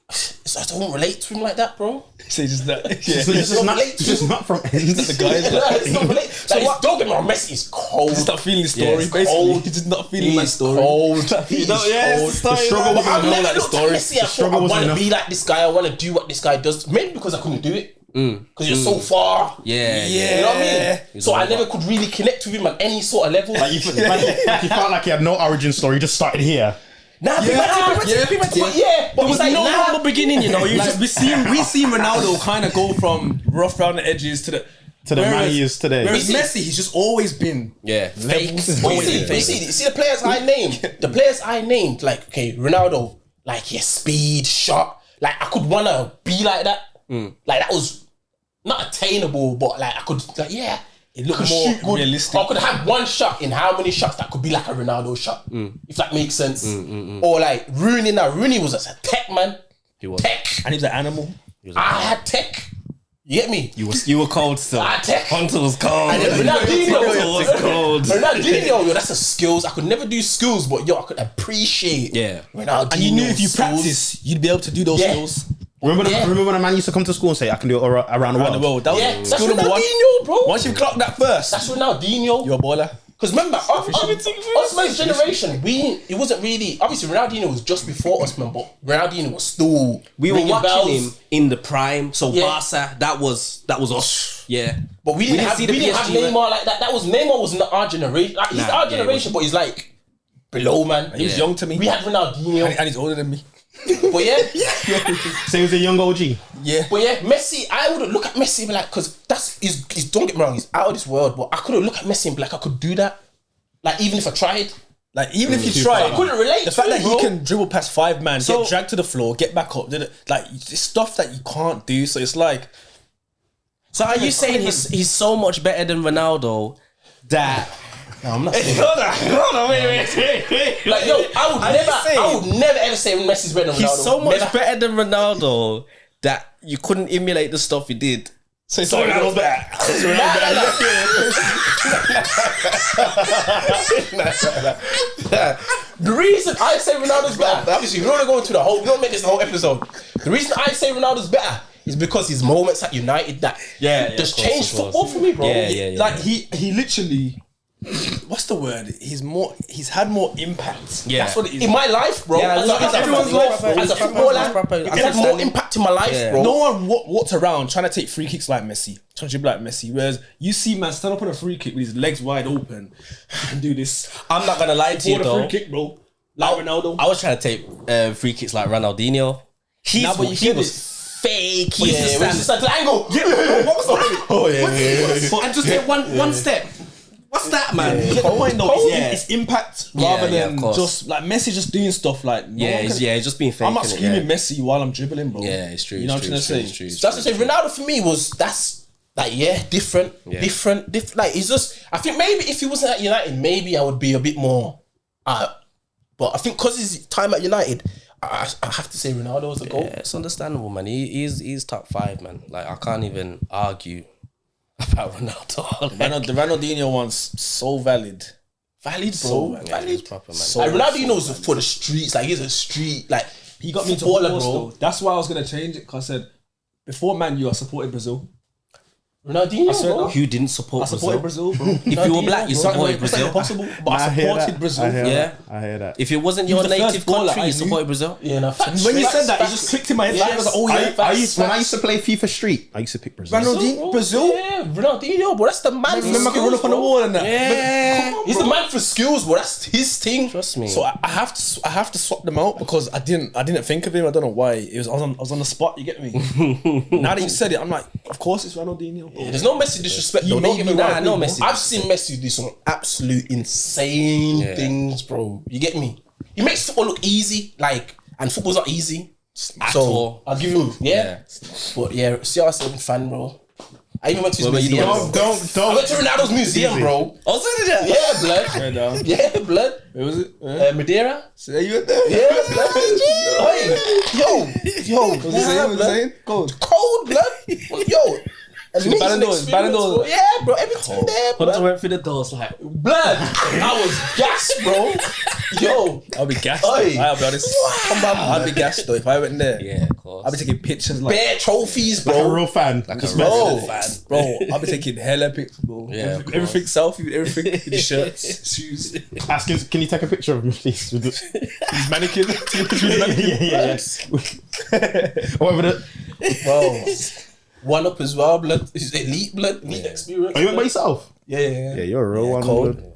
I don't relate to him like that, bro. Say just that. Just not from ends. The guy. It's not relate. Like, don't get me wrong, Messi is cold. He's not feeling the story. he's basically, cold. he's just not feeling my He's story. cold. He's yeah, cold. it's the story, The struggle man. was I've enough. never Like the looked at story. Messi. I thought I struggle was want to enough. be like this guy. I want to do what this guy does. Maybe because I couldn't do it. Because you're so far. Yeah, You know what I mean? He's So I all never could really connect with him on any sort of level. Like you felt like he had no origin story. He just started here. Nah, but There it's like, no nah. humble beginning, you know. You just we seen Ronaldo kind of go from rough around the edges to the Man he is today. Whereas You see- Messi, he's just always been Yeah. But you see the players I named, like, okay, Ronaldo, like, yeah, speed, shot. Like, I could want to be like that. Like, that was not attainable, but, like, I could, like, yeah. It looked could more shoot good. realistic. I could have one shot in how many shots that could be like a Ronaldo shot, if that makes sense. Or, like, Rooney was just a tech, man. He was. Tech. and he's an animal. I had tech. You get me? You were cold still. I tech. Hunter was cold. And then Hunter was cold. Ronaldinho, yo, that's a skills. I could never do skills, but yo, I could appreciate. Yeah. Ronaldinho. And you knew if you skills. practice, you'd be able to do those Yeah. skills. Remember Yeah. when a man used to come to school and say, I can do it around the Around the world? world. That was Yeah, that's skill number one. Ronaldinho, bro. Once you clock that first, That's Ronaldinho. you're a baller. Because remember, Osman's generation, it wasn't really. Obviously, Ronaldinho was just before Osman, but Ronaldinho was still. We were ringing watching bells. him in the prime. So Yeah. Barca, that was us. Yeah. But we didn't have PSG, Neymar like that. Neymar was not our generation. Like, he's Nah, our yeah, generation, but he's like below, man. He was young to me. We had Ronaldinho, and he's older than me. but yeah. So he was a young OG. Yeah. But yeah, Messi, I would look at Messi and be like, because he's don't get me wrong, he's out of this world, but I couldn't look at Messi and be like, I could do that. Like, even if I tried. Like even if you try, I couldn't relate the to fact him, that he bro. can dribble past 5 man, So- get dragged to the floor, get back up, like it's stuff that you can't do. So it's like, So are you saying he's so much better than Ronaldo that? no, I'm not saying Hold on, wait. Like, yo, I would never ever say Messi's better than Ronaldo. He's so much Never. better than Ronaldo that you couldn't emulate the stuff he did. so Ronaldo's better. The reason I say Ronaldo's better, obviously, we don't go into we don't make this the whole episode. The reason I say Ronaldo's better is because his moments at United that just of course, changed of course. football for me, bro. Yeah. Like he literally, what's the word? He's had more impact. Yeah. That's what it is. In my life, bro. Yeah, as everyone's a life, bro. as a Everyone's footballer, proper he's had more understanding. impact in my life, Yeah. bro. No one walked around trying to take free kicks like Messi, trying to dribble like Messi. Whereas you see man stand up on a free kick with his legs wide open and do this. I'm not gonna lie to you For the though. free kick, bro. Like Ronaldo. I was trying to take free kicks like Ronaldinho. He Nah, but you was get fake. He Yeah, used to when you stand start to angle. and just take one step. What's that, man? You get the point though. Yeah. It's impact Yeah, rather yeah, than of course. just like Messi just doing stuff like no Yeah, one he's can- just being fake. I'm not innit? screaming Yeah. Messi while I'm dribbling, bro. Yeah, it's true. You know what I'm trying to say? That's what I say. Ronaldo for me was different. Like it's just. I think maybe if he wasn't at United, maybe I would be a bit more. But I think because his time at United, I have to say Ronaldo was a goal. Yeah, it's understandable, man. He's top 5, man. Like I can't even argue about Ronaldo. The Ronaldinho one's so valid. Valid, So bro. Yeah, he's proper, man. So- Like Ronaldinho's for the streets. Like he's a street. Like He got me into footballer, football bro. still. That's why I was gonna change it because I said before Man U I supported Brazil. Ronaldinho, bro. Who didn't support I supported Brazil? Brazil, bro. If you were black, you supported It's like Brazil. impossible, but I supported Brazil. Yeah. I hear that. If it wasn't He your was the native first goaler country, I you knew. supported Brazil. Yeah, no, facts. When you said that, it Facts. just clicked in my head. Yes. I was like, oh yeah, When I used to play FIFA Street, I used to pick Brazil. Ronaldinho, Brazil. Yeah, Ronaldinho, bro. That's the man. Remember I could run up on the wall and that. Yeah. He's the man for skills, bro. That's his thing. Trust me. So I have to swap them out because I didn't think of him. I don't know why. I was on the spot. You get me? Now that you said it, I'm like, of course it's Ronaldinho. Bro. There's no Messi disrespect. You Though. Don't made get me me wrong. right, no bro. Messi. I've seen Messi do some absolute insane things, bro. You get me? He makes football look easy, like, and football's not easy. At So all. I'll give him, But yeah, CR7 fan, bro. I even went to his Well, you museum. don't- bro. I went to Ronaldo's museum, bro. Oh, so did you? Yeah, blood. Right down. Yeah, blood. Where was it? Madeira. So you were there? Yeah, blood. Hey, yo, What was he saying? What was he saying? Gold. cold blood. Yo. Amazing Ballon d'Or, experience, Ballon d'Or. bro. Yeah, bro. Everything there, Once I bro. went through the doors, like, Blood. I was gassed, bro. Yo. I'll be gassed. Oi. I'll be honest. I'll be gassed though if I went there. yeah, of course. I'll be taking pictures like, Bare trophies, Like a bro. real fan. Bro. bro. I'll be taking hella pics, bro. Yeah, of everything selfie with everything, with the shirts, shoes, Asking, can you take a picture of me, please? With the- his mannequin. Whatever the. Bro. One up as well, blood. It's elite blood, elite experience. Are you went by yourself? Yeah. Yeah, you're a real one. cold. Blood.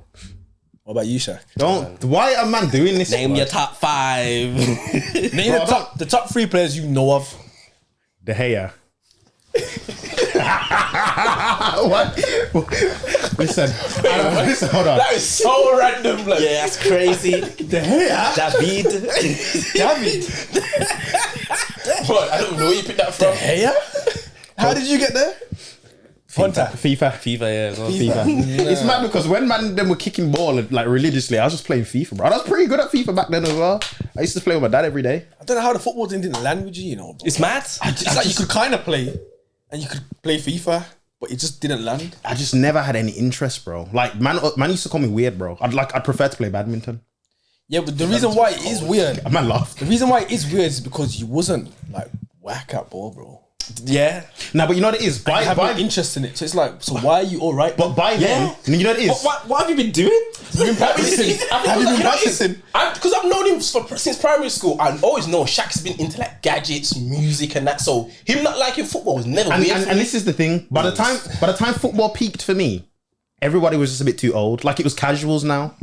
What about you, Shaq? Don't. Why a man doing this? Name blood? your top 5. Name the top 3 players you know of. De Gea. What? Listen, listen, hold on. That is so random, blood. Yeah, that's crazy. De Gea. David. David. Bro, I don't know where you picked that from. Hey, how did you get there? Hunter. FIFA. FIFA, yeah. go on. FIFA. It's mad because when man them were kicking ball like religiously, I was just playing FIFA, bro. I was pretty good at FIFA back then as well. I used to play with my dad every day. I don't know how the football thing didn't land with you, bro. It's mad. It's like you could kind of play, and you could play FIFA, but it just didn't land. I just never had any interest, bro. Like man used to call me weird, bro. I'd prefer to play badminton. Yeah, but the reason why it is weird, Man laughed. the reason why it is weird is because you wasn't like whack at ball, bro. Yeah. Nah, but you know what it is. You have no interest in it, so it's like, so why are you all right? But by then, you know what it is. What have you been doing? You've been practicing. Have you been practicing? Because I've known him since primary school. I always know Shaq's been into like gadgets, music, and that. So him not liking football was never weird. And this is the thing. By the time football peaked for me, everybody was just a bit too old. Like it was casuals now.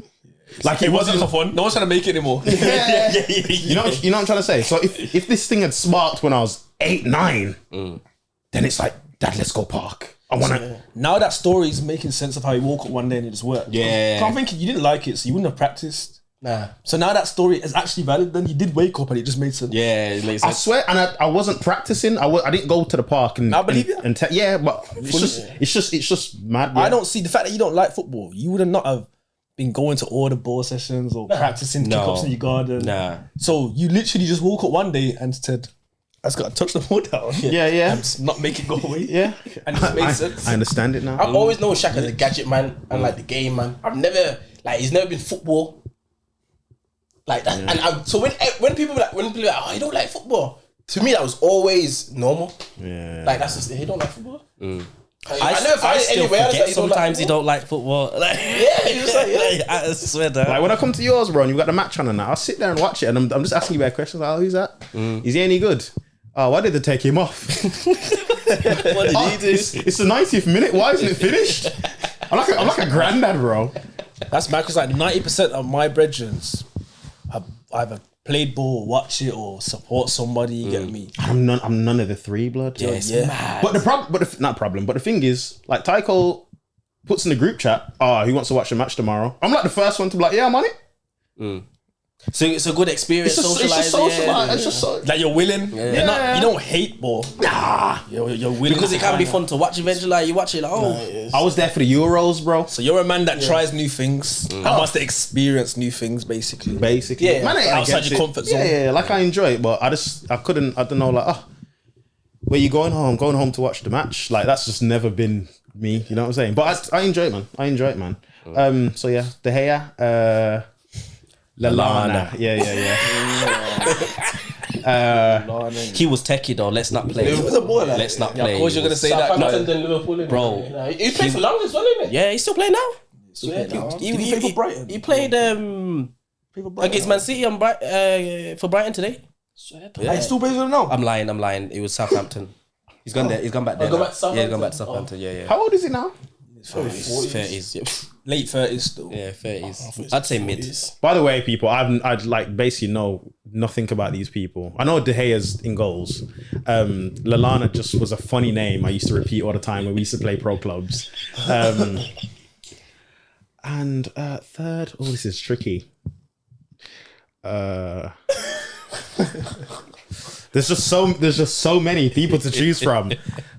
Like It wasn't for fun. No one's trying to make it anymore. You know what I'm trying to say. So if this thing had sparked when I was 8, 9, then it's like, Dad, let's go park. I want to. Now that story is making sense of how he woke up one day and it just worked. Yeah. 'Cause I'm thinking you didn't like it, so you wouldn't have practiced. Nah. So now that story is actually valid. Then he did wake up and it just made sense. Yeah, it makes I sense. swear, and I wasn't practicing. I didn't go to the park and I believe you. yeah, but it's just mad. I don't see the fact that you don't like football. You would not have been going to all the ball sessions or practicing kick-ups in your garden. Nah. So you literally just woke up one day and said, I just got to touch the ball down. Yeah. And just not make it go away. Yeah, And it made sense. I understand it now. I've always known Shaq as a gadget man and like the game man. I've never he's never been football like that. And so when people are like, oh, you don't like football, to me that was always normal. Yeah. Like that's just he don't like football. I never find it still anywhere else forget that you don't like sometimes you don't like football. Like, Yeah, you just like, yeah. I swear that. Like when I come to yours, bro, and you've got the match on and that, I'll sit there and watch it, and I'm just asking you about questions. Like, oh, who's that? Is he any good? Oh, why did they take him off? What did he do? It's the 90th minute. Why isn't it finished? I'm like a granddad, bro. That's mad because like 90% of my brethrens have either played ball, watch it, or support somebody. You get me? I'm none of the three, blood. Yes, Yeah. mad. But the thing is, like Tycoon puts in the group chat, oh, he wants to watch the match tomorrow. I'm like the first one to be like, yeah, I'm on it. So it's a good experience. It's just social. It's just so. Like you're willing. You're not, you don't hate ball. Nah. You're willing. because to it can be find out. fun to watch. Eventually, like, you watch it like, oh, I was there for the Euros, bro. So you're a man that tries new things and wants to experience new things, basically. Basically, Yeah. man, Outside your comfort zone. Yeah, like I enjoy it, but I don't know, like, oh, where you going home? Going home to watch the match? Like that's just never been me. You know what I'm saying? But I enjoy it, man. So yeah, De Gea, Lallana. Yeah. He was techie though. Let's not play. He was a baller. Let's not Yeah, play. of course you're gonna say that. Southampton, No. then Liverpool, innit? Bro. Yeah, he played for long as well, innit? Yeah, he's still playing now. Did he play for Brighton? He played against Man City on for Brighton today. I still plays with him now. I'm lying. It was Southampton. He's gone there. He's gone back there. gone now. back to Yeah, he's gone back to Southampton? Southampton. Yeah. How old is he now? 30s. Yeah. Late 30s still. Yeah, 30s. I'd say mid. By the way, people, I'd like basically know nothing about these people. I know De Gea's in goals. Lallana just was a funny name I used to repeat all the time when we used to play pro clubs. And third, oh, this is tricky. There's just so many people to choose from.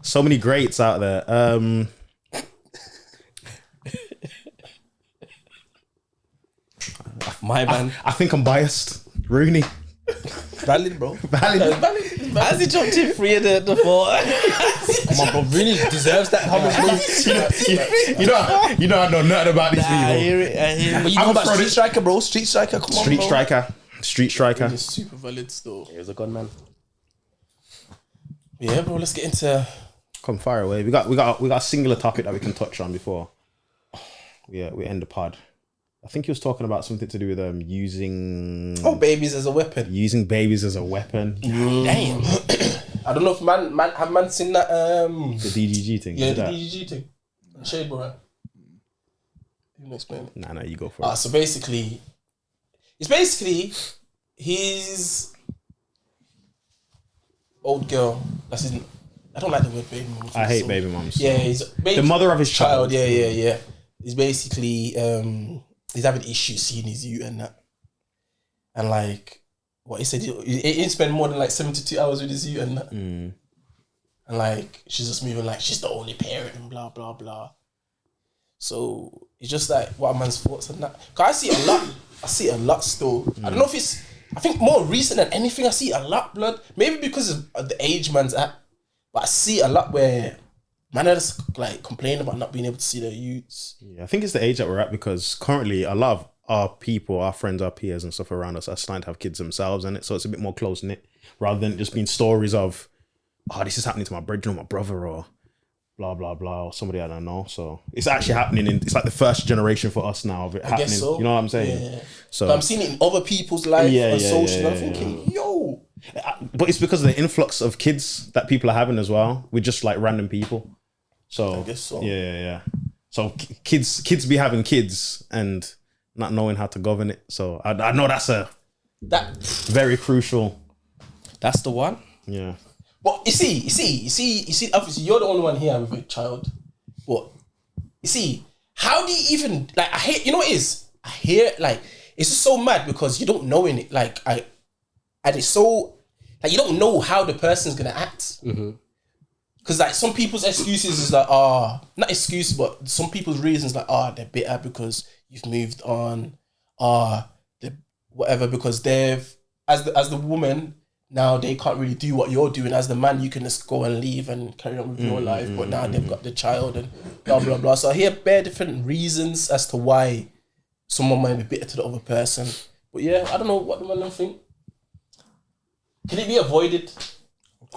So many greats out there. My man. I think I'm biased. Rooney. Valid, bro. Valid. As he jumped in 3 of the 4. Come on, bro. Really deserves that homage, bro. You know I know nothing about these I people. hear it. But you know about Street Striker, bro. Street Striker, come on, Street bro. striker. Street striker. He's super valid still. He was a gun man. Yeah, bro. Let's get into. Come fire away. We got a singular topic that we can touch on before we end the pod. I think he was talking about something to do with using babies as a weapon. using babies as a weapon. Damn. I don't know if man seen that. The DGG thing. Yeah, Is the that? DGG thing. Shade, bro. You can explain it. Nah, you go for it. So basically, his old girl. That's his. I don't like the word baby mom. I hate baby moms. Yeah, he's The mother of his child. Yeah. He's basically he's having issues seeing his youth and that, and like what he said, he didn't spend more than like 72 hours with his youth and that, and like she's just moving like she's the only parent and blah blah blah. So it's just like what a man's thoughts on that. Cause I see a lot still. I don't know if it's. I think more recent than anything. I see a lot, blood. Maybe because of the age man's at, but I see a lot where man are just like complain about not being able to see their youths. Yeah, I think it's the age that we're at because currently a lot of our people, our friends, our peers and stuff around us are starting to have kids themselves in it. So it's a bit more close knit rather than just being stories of, oh, this is happening to my brother or my brother or blah, blah, blah, or somebody I don't know. So it's actually happening it's like the first generation for us now of it happening. Guess so. You know what I'm saying? Yeah. So But I'm seeing it in other people's life on social. I'm thinking, yo. But it's because of the influx of kids that people are having as well. We're just like random people. So I guess so. Yeah. So kids be having kids and not knowing how to govern it. So I know that's That. very crucial. That's the one. Yeah. But you see. Obviously, you're the only one here with a child. But you see, how do you even like? I hate. You know what it is? I hear like it's just so mad because you don't know in it. And it's so like you don't know how the person's gonna act. Because like some people's excuses is like not excuses, but some people's reasons like they're bitter because you've moved on, they whatever because they've as the woman now they can't really do what you're doing. As the man, you can just go and leave and carry on with your life, but now they've got the child and blah blah blah. So I hear bare different reasons as to why someone might be bitter to the other person. But yeah, I don't know what the man think. Can it be avoided?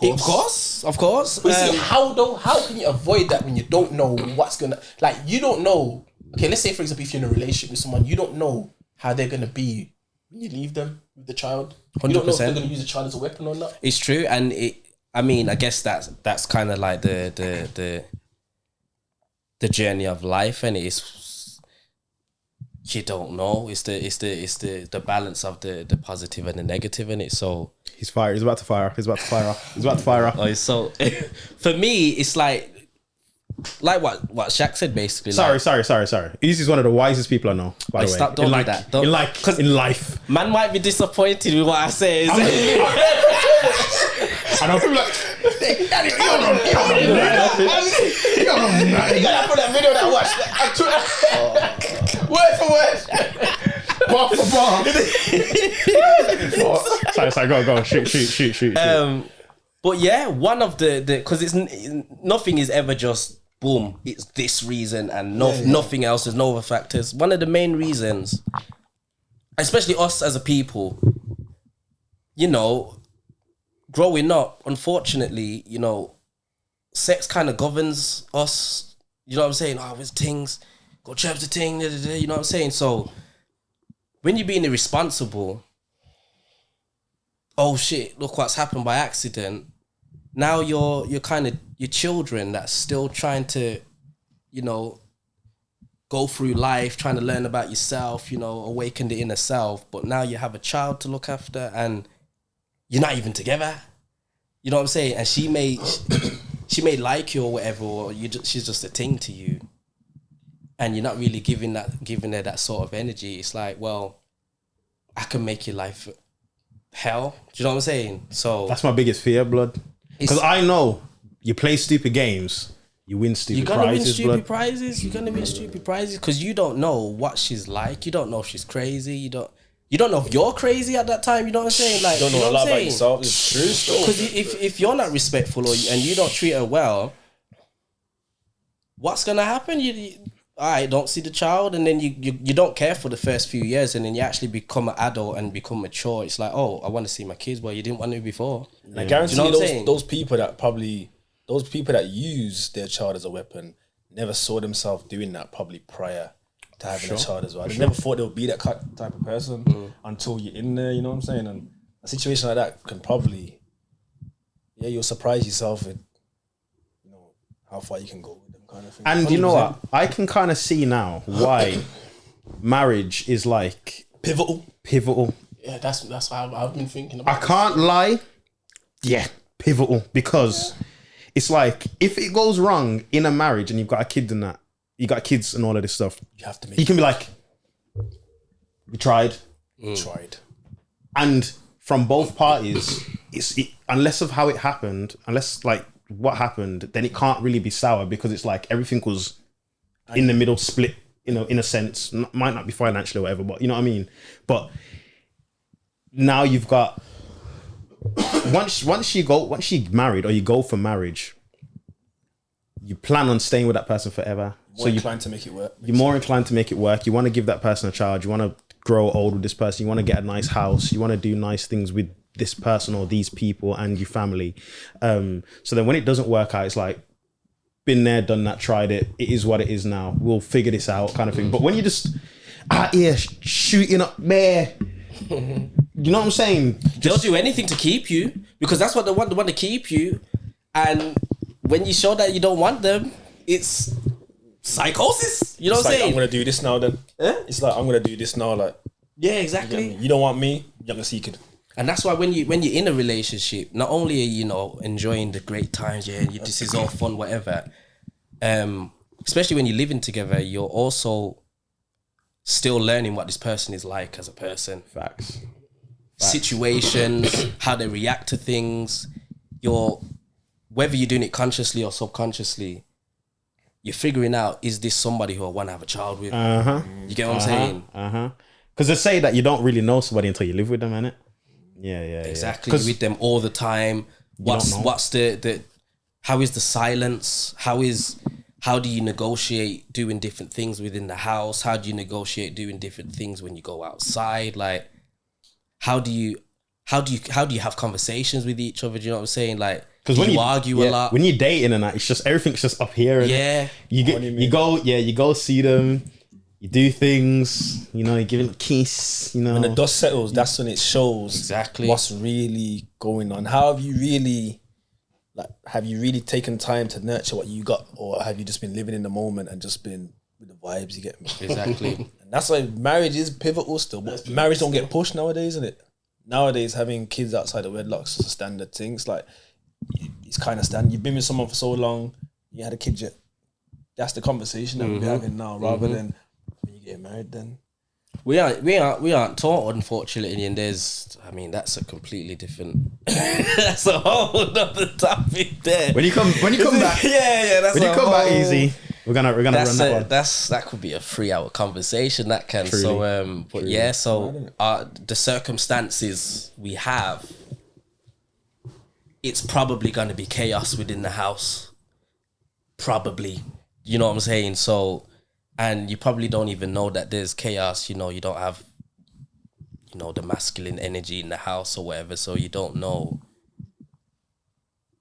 Of course. But you see, how can you avoid that when you don't know what's gonna like you don't know. Okay, let's say for example if you're in a relationship with someone, you don't know how they're gonna be when you leave them with the child. You don't know if they're 100%. gonna use the child as a weapon or not. It's true, and I guess that's kind of like the journey of life, and it's you don't know. It's the balance of the positive and the negative in it. So He's fired. He's about to fire off. oh, so for me, it's like what Shaq said basically. Sorry. Easy's one of the wisest people I know, by the way. Don't do that. Don't- in life. Man might be disappointed with what I say. I don't feel like You gotta put that video that I watched. Word for word. bar for bar. Sorry, go. Shoot. But yeah, one of the because it's nothing is ever just boom. It's this reason and nothing else. There's no other factors. One of the main reasons, especially us as a people, you know, growing up, unfortunately, you know, sex kind of governs us. You know what I'm saying? Oh, it's things, go chirp the thing, you know what I'm saying? So when you're being irresponsible, oh shit, look what's happened by accident. Now you're kind of your children that's still trying to, you know, go through life, trying to learn about yourself, you know, awaken the inner self. But now you have a child to look after and you're not even together. You know what I'm saying? And she may like you or whatever, or she's just a thing to you. And you're not really giving her that sort of energy. It's like, well, I can make your life hell. Do you know what I'm saying? So that's my biggest fear, blood. Because I know you play stupid games, you win stupid prizes. You're gonna win stupid prizes because you don't know what she's like. You don't know if she's crazy. You don't know if you're crazy at that time. You know what I'm saying? Like, You don't know a what lot I'm about saying? yourself. It's true still. Because if you're not respectful and you don't treat her well, what's gonna happen? You all right, don't see the child, and then you don't care for the first few years, and then you actually become an adult and become mature. It's like, oh, I want to see my kids. Well, you didn't want to before. I guarantee Do you know what I'm saying? those people that use their child as a weapon never saw themselves doing that probably prior to having a child as well. They never thought they would be that type of person until you're in there. You know what I'm saying? And a situation like that can probably, you'll surprise yourself with, you know, how far you can go with them kind of thing. And you know what? I can kind of see now why marriage is like pivotal. Yeah, that's how I've been thinking about. I can't lie. Yeah, pivotal, because it's like if it goes wrong in a marriage and you've got a kid and that, you got kids and all of this stuff, You have to make you can be like, we tried. tried. And from both parties, unless of how it happened, unless like what happened, then it can't really be sour because it's like everything was in the middle, split, you know, in a sense. Might not be financially or whatever, but you know what I mean? But now you've got once you married or you go for marriage, you plan on staying with that person forever. More inclined to make it work. You're more inclined to make it work. You want to give that person a child. You want to grow old with this person. You want to get a nice house. You want to do nice things with this person or these people and your family. So then when it doesn't work out, it's like, been there, done that, tried it. It is what it is now. We'll figure this out kind of thing. But when you just out here shooting up there, you know what I'm saying? They'll do anything to keep you because that's what they want. They want to keep you. And when you show that you don't want them, it's psychosis. You know what I'm saying? I'm going to do this now then. It's like, I'm going to do this now. Like, Yeah, exactly. you don't want me, you're going to seek it. And that's why when you're in a relationship, not only are you know enjoying the great times, this is all fun, whatever. Especially when you're living together, you're also still learning what this person is like as a person. Facts. Situations, how they react to things. Whether you're doing it consciously or subconsciously, you're figuring out, is this somebody who I want to have a child with? You get what I'm saying? Because they say that you don't really know somebody until you live with them, innit? Yeah. Exactly. You're with them all the time. What's the how is the silence? How do you negotiate doing different things within the house? How do you negotiate doing different things when you go outside? Like, how do you have conversations with each other? Do you know what I'm saying? Like, because when you argue a lot, when you're dating and that, it's just everything's just up here. And you go see them. You do things, you know, you give it a kiss, you know. When the dust settles, that's when it shows exactly what's really going on. How have you really taken time to nurture what you got, or have you just been living in the moment and just been with the vibes? You get me? Exactly. And that's why marriage is pivotal still. But marriage don't get pushed nowadays, isn't it? Nowadays, having kids outside of wedlock's a standard thing. It's like, it's kind of standard. You've been with someone for so long, you had a kid yet. That's the conversation that we're having now, rather than when you get married. Then we aren't taught, unfortunately, and that's a completely different. That's a whole other topic there. When you come back, that's when you come back easy. We're gonna run that one. That could be a 3-hour conversation. That can. Truly. So but yeah, so the circumstances we have, it's probably going to be chaos within the house. Probably, you know what I'm saying. So, and you probably don't even know that there's chaos. You know, you don't have, you know, the masculine energy in the house or whatever. So you don't know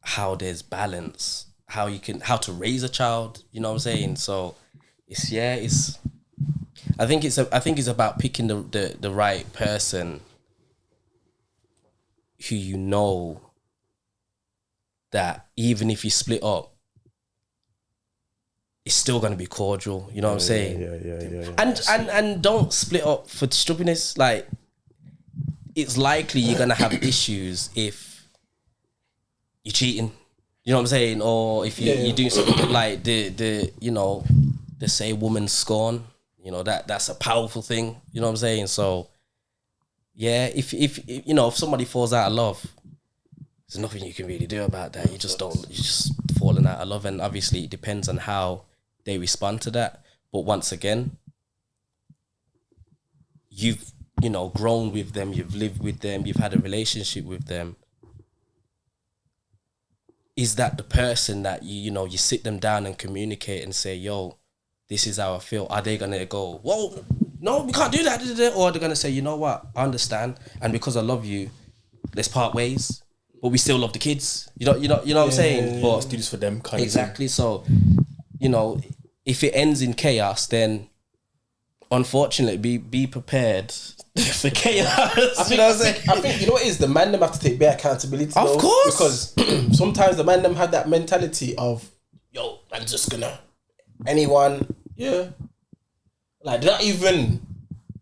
how there's balance, how to raise a child. You know what I'm saying? So I think it's about picking the right person who you know that even if you split up, it's still gonna be cordial. You know what I'm saying? Yeah. And don't split up for stupidness. Like, it's likely you're gonna have issues if you're cheating. You know what I'm saying? Or if you do something like the say woman scorn. You know, that's a powerful thing. You know what I'm saying? So yeah, if somebody falls out of love, there's nothing you can really do about that. You're just falling out of love, and obviously it depends on how they respond to that. But once again, you've grown with them, you've lived with them, you've had a relationship with them. Is that the person that you sit them down and communicate and say, yo, this is how I feel? Are they gonna go, whoa, no, we can't do that? Or are they gonna say, you know what, I understand, and because I love you, let's part ways, but we still love the kids. You know what I'm saying? But let's do this for them, kind exactly. So, if it ends in chaos, then unfortunately, be prepared for chaos. I think you know what it is, the man them have to take bare accountability. Of course, because sometimes the man them have that mentality of, yo, I'm just gonna anyone, like they're not even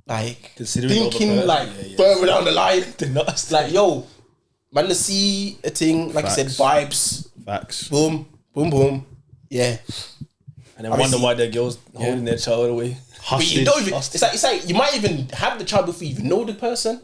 like Considering thinking like further down the line. They're not like, yo, man, to see a thing like I said, vibes, Facts. boom, boom, boom, yeah. And then wonder why their girls holding their child away. But you don't even. It's like you might even have the child before you even know the person.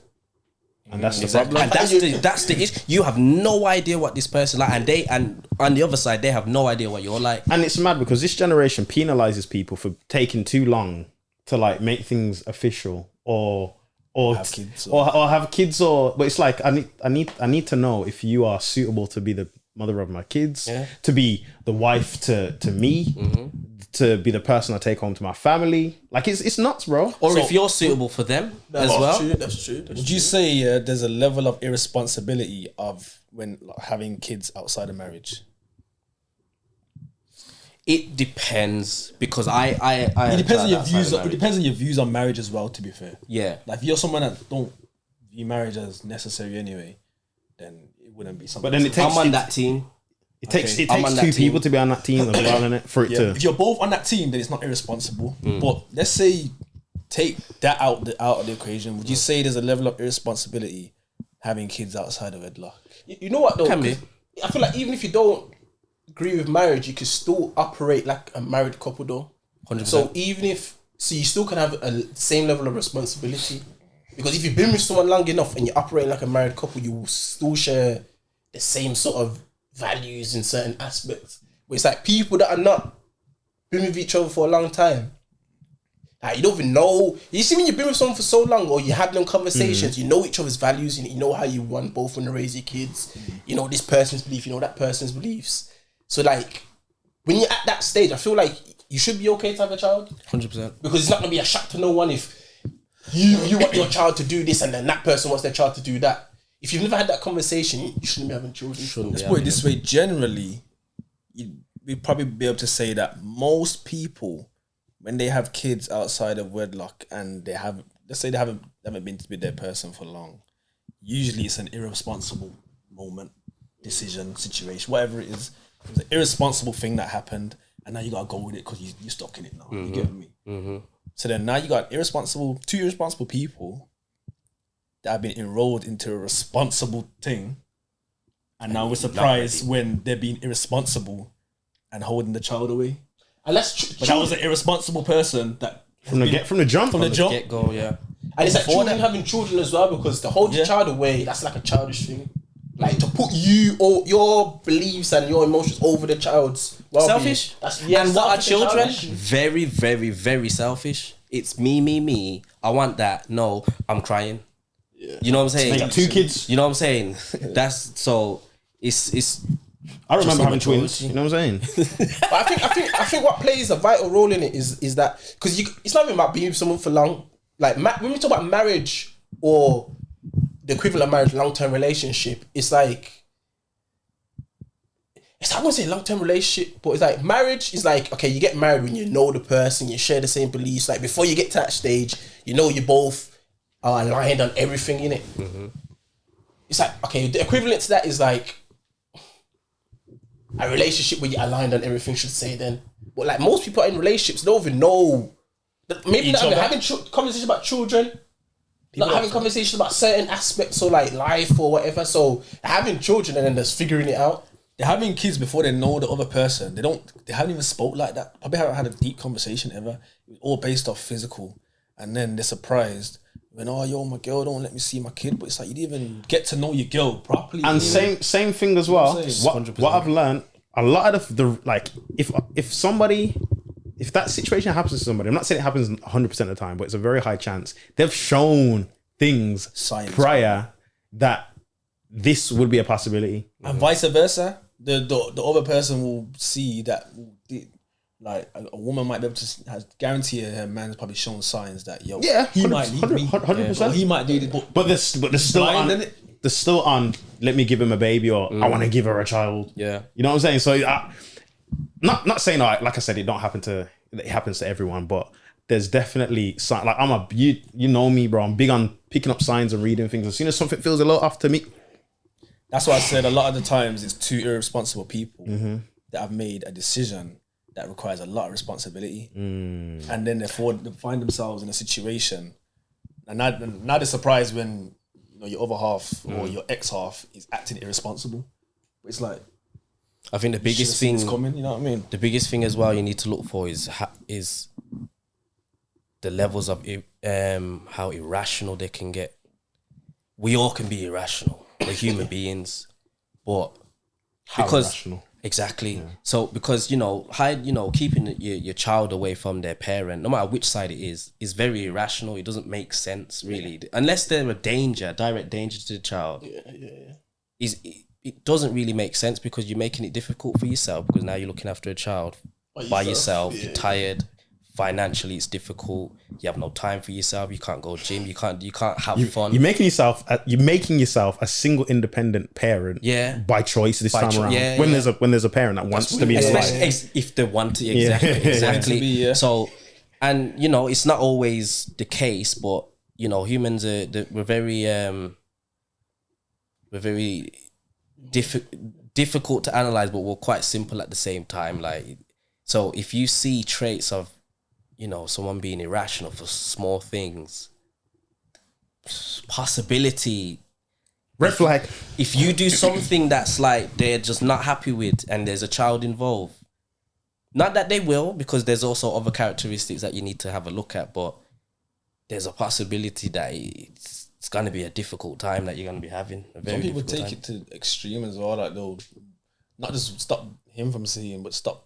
And that's the problem. And that's the issue. You have no idea what this person like, and on the other side, they have no idea what you're like. And it's mad because this generation penalizes people for taking too long to like make things official or have kids or have kids but it's like I need to know if you are suitable to be the mother of my kids, to be the wife to me, to be the person I take home to my family. Like it's nuts, bro. Or if you're suitable for them as well. That's true. Would you say there's a level of irresponsibility of when having kids outside of marriage? It depends, because It depends on your views. It depends on your views on marriage as well. To be fair, like if you're someone that don't view marriage as necessary anyway, then it wouldn't be something. But then it takes I'm on that team. It takes two people to be on that team as well, innit? For it to. If you're both on that team, then it's not irresponsible. But let's say take that out of the equation. Would you say there's a level of irresponsibility having kids outside of wedlock? You know what though? Can be. I feel like even if you don't agree with marriage, you can still operate like a married couple though. 100%. So you still can have a same level of responsibility, because if you've been with someone long enough and you operate like a married couple, you will still share the same sort of values in certain aspects. But it's like people that are not been with each other for a long time, like you don't even know. You see, when you've been with someone for so long, or you have them conversations, you know each other's values, you know how you want both want to raise your kids. You know this person's belief, you know that person's beliefs. So like when you're at that stage, I feel like you should be okay to have a child. 100%. Because it's not gonna be a shock to no one if you want your child to do this and then that person wants their child to do that. If you've never had that conversation, you shouldn't be having children. Let's put it this way: generally, we'd probably be able to say that most people, when they have kids outside of wedlock and they have, let's say they haven't been with their person for long, usually it's an irresponsible moment, decision, situation, whatever it is. It's an irresponsible thing that happened, and now you gotta go with it because you're stuck in it now. You get me? So then now you got two irresponsible people that have been enrolled into a responsible thing, and now we're surprised when they're being irresponsible and holding the child away. And that's But that was an irresponsible person that From the jump. Get go, yeah. And it's like children having children as well, because to hold your child away, that's like a childish thing. Like to put you or your beliefs and your emotions over the child's well-being. Selfish. And what are children? childish. Very, very, very selfish. It's me. I want that. No, I'm crying. You know what I'm saying? I got 2 kids. You know what I'm saying? That's so. It's. I remember having immaturity. twins. You know what I'm saying? But I think what plays a vital role in it is that, because it's not even about being with someone for long. Like when we talk about marriage or the equivalent of marriage, long-term relationship, it's like it's I wouldn't say long-term relationship, but it's like marriage is like, okay, you get married when you know the person, you share the same beliefs. Like before you get to that stage, you know you both are aligned on everything in it. It's like, okay, the equivalent to that is like a relationship where you're aligned on everything, should say then. But like most people are in relationships, they don't even know. Maybe not even having conversations about children, not having conversations about certain aspects or like life or whatever. So having children and then just figuring it out. They're having kids before they know the other person. They haven't even spoke like that. Probably haven't had a deep conversation ever. It was all based off physical. And then they're surprised when, oh, yo, my girl don't let me see my kid. But it's like you didn't even get to know your girl properly. And same thing as well. What I've learned, a lot of the like, if that situation happens to somebody, I'm not saying it happens 100% of the time, but it's a very high chance. They've shown things prior that this would be a possibility, and vice versa. The other person will see that, like a woman might be able to guarantee her man's probably shown signs that he might leave me, 100%. Or he might do this, but they're still on. Let me give him a baby, or I want to give her a child. Yeah, you know what I'm saying. So, not saying like I said, it happens to everyone, but there's definitely sign. Like you know me, bro. I'm big on picking up signs and reading things. As soon as something feels a little off to me. That's why I said a lot of the times it's two irresponsible people that have made a decision that requires a lot of responsibility, and then they find themselves in a situation, and now they're surprised when your other half or your ex half is acting irresponsible. But it's like, I think the biggest thing coming, you know what I mean? The biggest thing as well you need to look for is the levels of how irrational they can get. We all can be irrational. We're human beings, but irrational. Exactly. Yeah. So because keeping your child away from their parent, no matter which side it is very irrational. It doesn't make sense really, unless they're a direct danger to the child. It doesn't really make sense because you're making it difficult for yourself, because now you're looking after a child by yourself. You're tired. Financially, it's difficult. You have no time for yourself. You can't go gym. You can't have fun. You're making yourself a single independent parent. Yeah. By choice this time around. Yeah, when there's a parent that wants to be in life. If they want to, exactly. Yeah. So, and it's not always the case, but humans we're very difficult to analyze, but we're quite simple at the same time. Like, so if you see traits of someone being irrational for small things, possibility, red flag. If you do something that's like they're just not happy with and there's a child involved, not that they will, because there's also other characteristics that you need to have a look at, but there's a possibility that it's going to be a difficult time that you're going to be having. Some people take it to extreme as well, like they'll not just stop him from seeing, but stop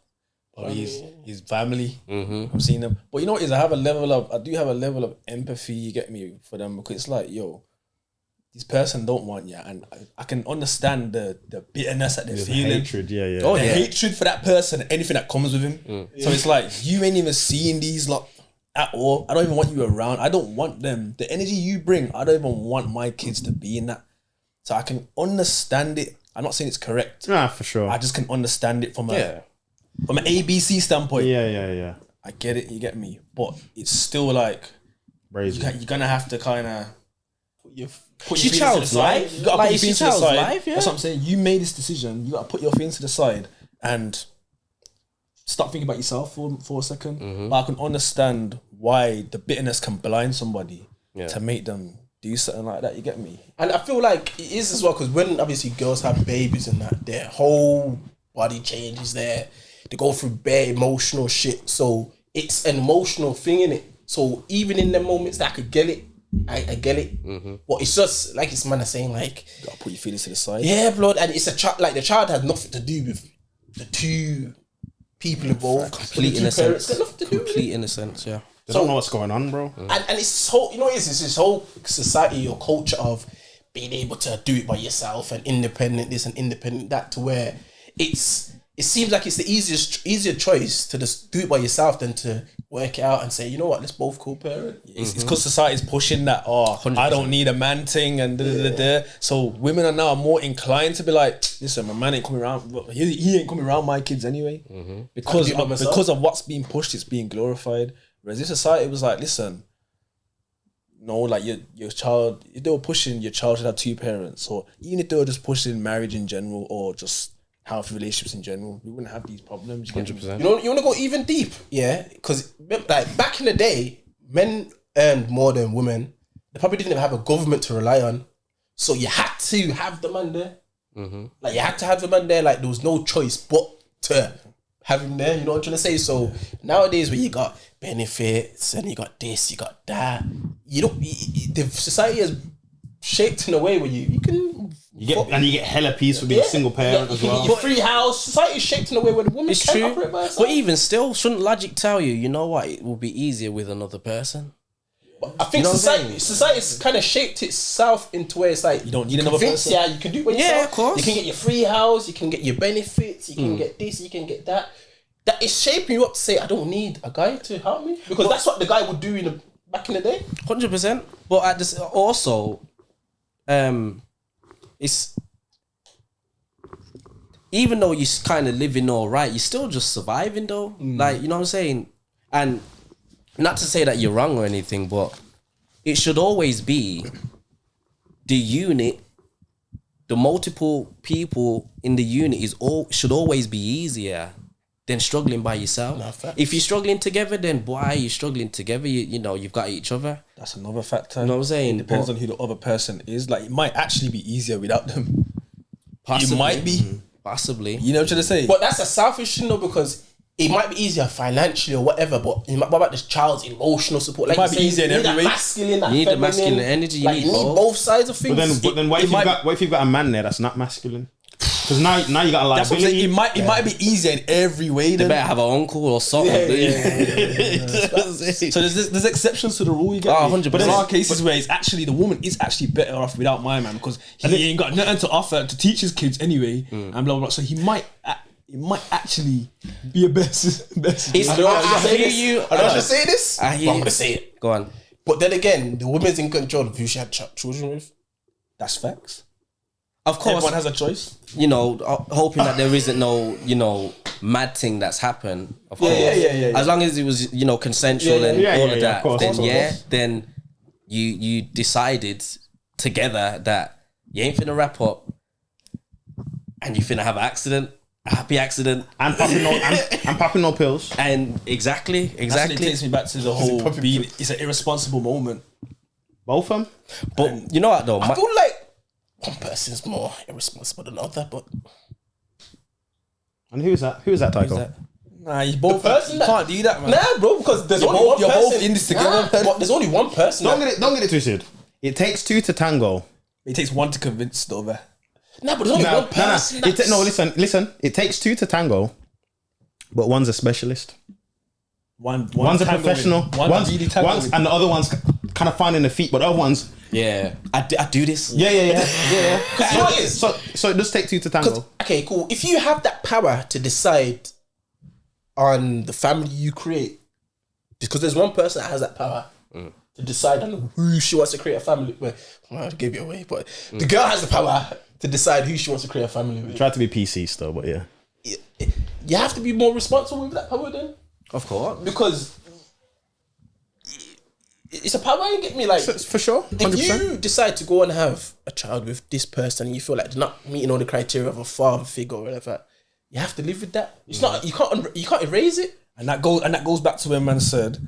his family. I'm seeing them, but you know what is, I do have a level of empathy, you get me, for them, because it's like, yo, this person don't want you, and I can understand the bitterness that they're feeling, hatred, hatred for that person, anything that comes with him. So it's like, you ain't even seeing these lot at all. I don't even want you around. I don't want them. The energy you bring, I don't even want my kids to be in that. So I can understand it. I'm not saying it's correct. Nah, for sure. I just can understand it from an ABC standpoint. Yeah. I get it, you get me. But it's still like, you're gonna have to kind of put your child's life. You gotta put your feelings to the side. Life, yeah. That's what I'm saying. You made this decision. You gotta put your feelings to the side and stop thinking about yourself for a second. But I can understand why the bitterness can blind somebody to make them do something like that. You get me? And I feel like it is as well, because when obviously girls have babies and that, their whole body changes there. They go through bare emotional shit. So it's an emotional thing, innit? So even in the moments that I could get it, I get it. But it's just like it's man saying, like, You gotta put your feelings to the side. Yeah, blood. And it's a child, like the child has nothing to do with the two people involved. Complete innocence, yeah. They don't know what's going on, bro. And it's so, it's this whole society or culture of being able to do it by yourself and independent this and independent that, to where it's it seems like it's the easier choice to just do it by yourself than to work it out and say, you know what, let's both co-parent. It's because society's pushing that, I don't need a man thing and da. So women are now more inclined to be like, listen, my man ain't coming around. He ain't coming around my kids anyway. Because of what's being pushed, it's being glorified. Whereas this society was like, listen, no, like your child, if they were pushing your child should have two parents, or even if they were just pushing marriage in general or just healthy relationships in general, we wouldn't have these problems. 100%. You want to go even deep, yeah? Because like back in the day, men earned more than women. They probably didn't even have a government to rely on, so you had to have the man there. Like you had to have the man there. Like there was no choice but to have him there. You know what I'm trying to say? So nowadays, when you got benefits and you got this, you got that, you don't. The society is shaped in a way where you can. You get hella peace for being a single parent as well. Your free house. Society is shaped in a way where the woman It's can't true. operate by herself. But even still, shouldn't logic tell you, you know what, it will be easier with another person? I think You know what I'm saying? society's kind of shaped itself into where it's like You don't need another convinced, person. Yeah, you can do it by yourself. of course. You can get your free house, you can get your benefits, you can get this, you can get that. That is shaping you up to say, I don't need a guy to help me, because that's what the guy would do back in the day. 100%. But at this also, it's even though you're kind of living all right, you're still just surviving though. Like, you know what I'm saying? And not to say that you're wrong or anything, but it should always be the unit, the multiple people in the unit should always be easier than struggling by yourself. No, facts. If you're struggling together, then why are you struggling together? You know, you've got each other. That's another factor. You know what I'm saying? It depends on who the other person is. Like, it might actually be easier without them. Possibly. It might be. Possibly. You know what I'm trying to say? But that's a selfish thing though, because it might be easier financially or whatever, but what about this child's emotional support? Like It might be you say, easier in you need every that way. masculine, that You need the feminine, masculine energy, you like, need you need both. both sides of things. But then what if you've got a man there that's not masculine? Because now you got a That's what I'm saying. liability. It might be easier in every way. They Then. better have an uncle or something. So there's exceptions to the rule. You get Oh, me? 100%. But there are cases where the woman is actually better off without my man, because he ain't got nothing to offer to teach his kids anyway, and blah blah blah. So he might actually be a best. It's, I I hear you. I don't say this, I but hear I'm you. gonna say it. Go on. But then again, the woman's in control of who she had children with. That's facts. Of course, Everyone has a choice. you know, hoping that there isn't no, you know, mad thing that's happened. Of course, yeah. As long as it was, you know, consensual and Yeah, all yeah, of yeah, that, of course, then of course. then you decided together that you ain't finna wrap up, and you finna have an accident, a happy accident, And popping no pills. and exactly. Actually, it takes me back to the whole being. It's an irresponsible moment. Both of them. But you know what though, I feel like one person's more irresponsible than the other, but And who's that? Who's that, Tycho? Nah, you both. The person You that- can't do that, man. nah, bro, because there's You're only both- one you're person. both in this together, man. But there's only one person. Don't get it twisted. It takes two to tango. It takes one to convince the other. Nah, but there's only one person. Listen. It takes two to tango, but one's a specialist. One's One's a professional. One's and the other one's kind of finding the feet, but the other one's yeah, I do this. yeah. You know what it is? So it does take two to tango. Okay, cool. If you have that power to decide on the family you create, because there's one person that has that power to decide on who she wants to create a family with. Well, I gave it away, but the girl has the power to decide who she wants to create a family with. Try to be PC still, but yeah. You have to be more responsible with that power then, Of course. because it's a power. You get me? Like, For sure. if 100%. you decide to go and have a child with this person and you feel like they're not meeting all the criteria of a father figure or whatever, you have to live with that. It's not, you can't erase it. And that goes back to when man said,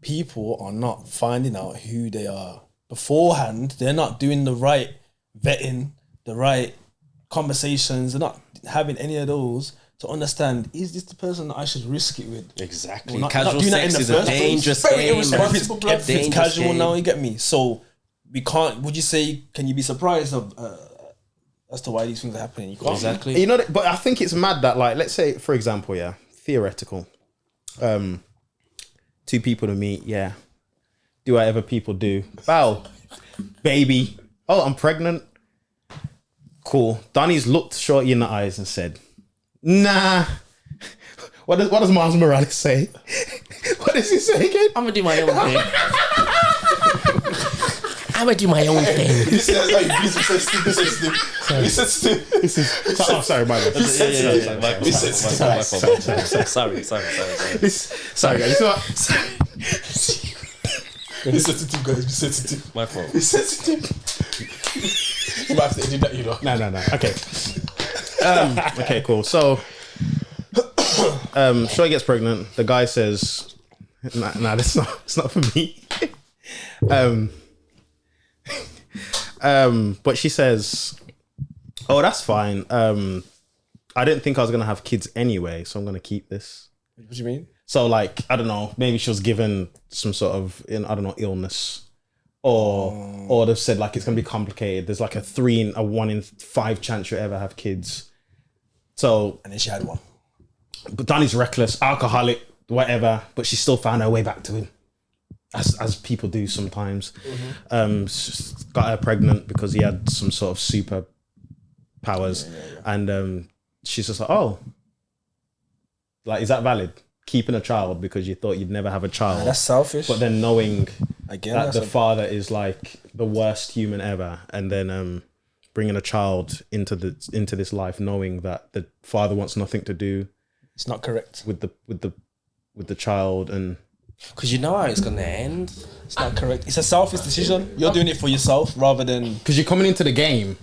people are not finding out who they are beforehand. They're not doing the right vetting, the right conversations. They're not having any of those to understand, is this the person that I should risk it with? Exactly. Well, not Casual doing that in sex the is a first place. dangerous Very game. irresponsible, man. blood. If it's Dangerous casual game. now, you get me? So we can't, would you say, can you be surprised of as to why these things are happening? You can't. Exactly. You know, but I think it's mad that, like, let's say, for example, yeah, theoretical, two people to meet, yeah, do whatever people do. Wow, baby, oh, I'm pregnant. Cool. Donnie's looked Shorty in the eyes and said, Nah. What does Miles Morales say? What does he say again? I'm gonna do my own thing. I'm gonna do my own thing. He says, like, be sensitive. Be sensitive. Oh, sorry, my bad. Be sensitive. Be sensitive. Sorry. Sorry, guys. Be sensitive, guys. Be sensitive. My fault. Be sensitive. You might have to edit that, you know. No. Okay. Okay, cool. So, Shoy gets pregnant. The guy says, "Nah, it's not for me." But she says, "Oh, that's fine. I didn't think I was gonna have kids anyway, so I'm gonna keep this." What do you mean? So, like, I don't know, maybe she was given some sort of, illness, or they've said like it's gonna be complicated. There's like a 1 in 5 chance you ever have kids. So, And then she had one. but Donnie's reckless, alcoholic, whatever, but she still found her way back to him, as people do sometimes. Got her pregnant because he had some sort of super powers, and she's just like, oh, like, is that valid? Keeping a child because you thought you'd never have a child, That's selfish. but then knowing Again, that that's the father is like the worst human ever, and then bringing a child into this life, knowing that the father wants nothing to do it's not correct. with the child, and Because you know how it's gonna end. It's not correct. It's a selfish decision. You're doing it for yourself rather than because you're coming into the game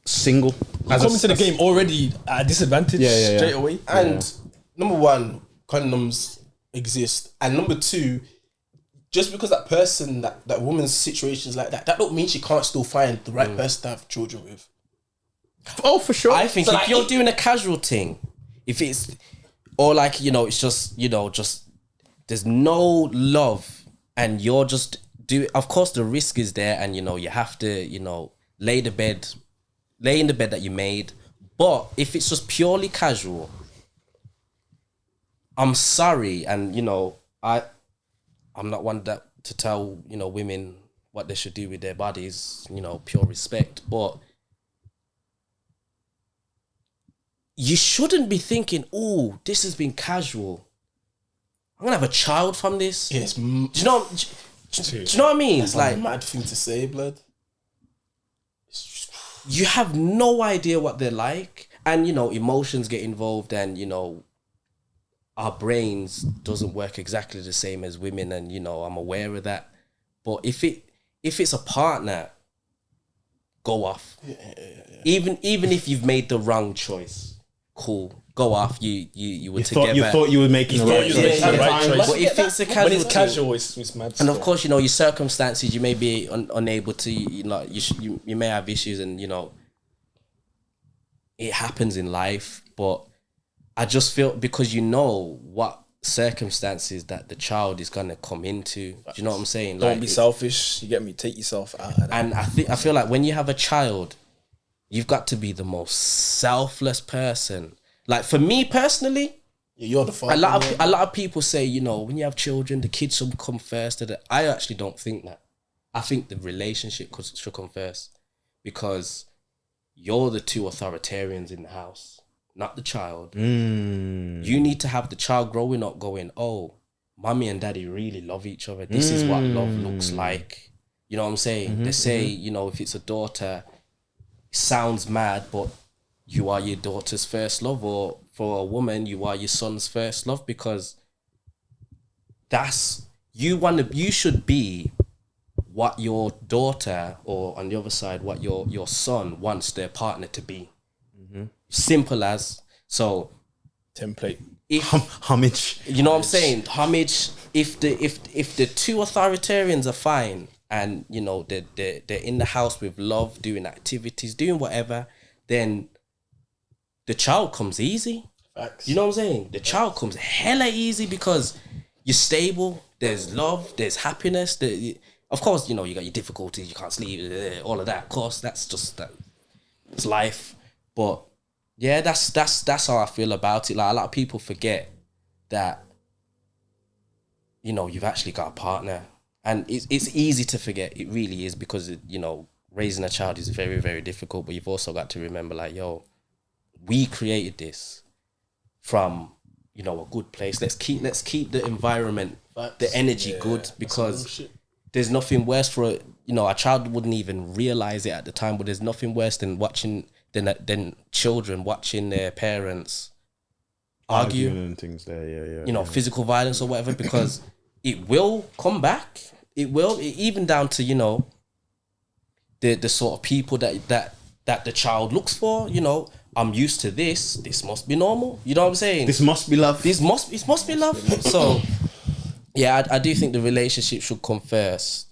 single, coming to the game already at a disadvantage Yeah. straight away. And number one, condoms exist. And number two, just because that person, that woman's situation is like that don't mean she can't still find the right person to have children with. Oh, for sure. I think So, if like, you're doing a casual thing, if it's, or like, it's just, just there's no love and you're just of course the risk is there, and you have to, lay in the bed that you made. But if it's just purely casual, I'm sorry, and I'm not one to tell women what they should do with their bodies, pure respect, but you shouldn't be thinking, oh, this has been casual, I'm gonna have a child from this. Yes. Do you know what I mean? It's like, mad thing to say, blood. you have no idea what they're like, and emotions get involved, and our brains doesn't work exactly the same as women, and I'm aware of that. But if it's a partner, go off. Yeah. Even if you've made the wrong choice, cool, go off. You were together. You thought you were making the right choice. But if it's a casual, When it's casual, it's mad. and of course, your circumstances, you may be unable to, you may have issues, and it happens in life. But I just feel, because what circumstances that the child is gonna come into. Do you know what I'm saying? Don't be selfish. You get me? Take yourself out of that. And I feel like when you have a child, you've got to be the most selfless person. Like, for me personally, You're the father. a lot of people say, when you have children, the kids should come first. I actually don't think that. I think the relationship should come first, because you're the two authoritarians in the house, not the child. You need to have the child growing up going, oh, mommy and daddy really love each other. This is what love looks like. You know what I'm saying? They say, if it's a daughter, it sounds mad, but you are your daughter's first love, or for a woman, you are your son's first love, because you should be what your daughter, or on the other side, what your son wants their partner to be. Simple as. So Template. if Homage. you know what I'm saying, homage. If the two authoritarians are fine, and they're in the house with love, doing activities, doing whatever, then the child comes easy. Facts. You know what I'm saying? The child comes hella easy, because you're stable. There's love. There's happiness. Of course, you got your difficulties. You can't sleep. All of that. Of course, that's just that. It's life. But yeah, that's how I feel about it. Like, a lot of people forget that you've actually got a partner, and it's easy to forget. It really is, because raising a child is very, very difficult. But you've also got to remember, like, we created this from, you know, a good place. Let's keep the environment, the energy good, because there's nothing worse for, you know, a child wouldn't even realize it at the time, but there's nothing worse than children watching their parents argue and things there, you know, physical violence or whatever, because it will come back. It will, even down to, you know, the sort of people that the child looks for. You know, I'm used to this. This must be normal. You know what I'm saying? This must be love. It must be love. So, yeah, I do think the relationship should come first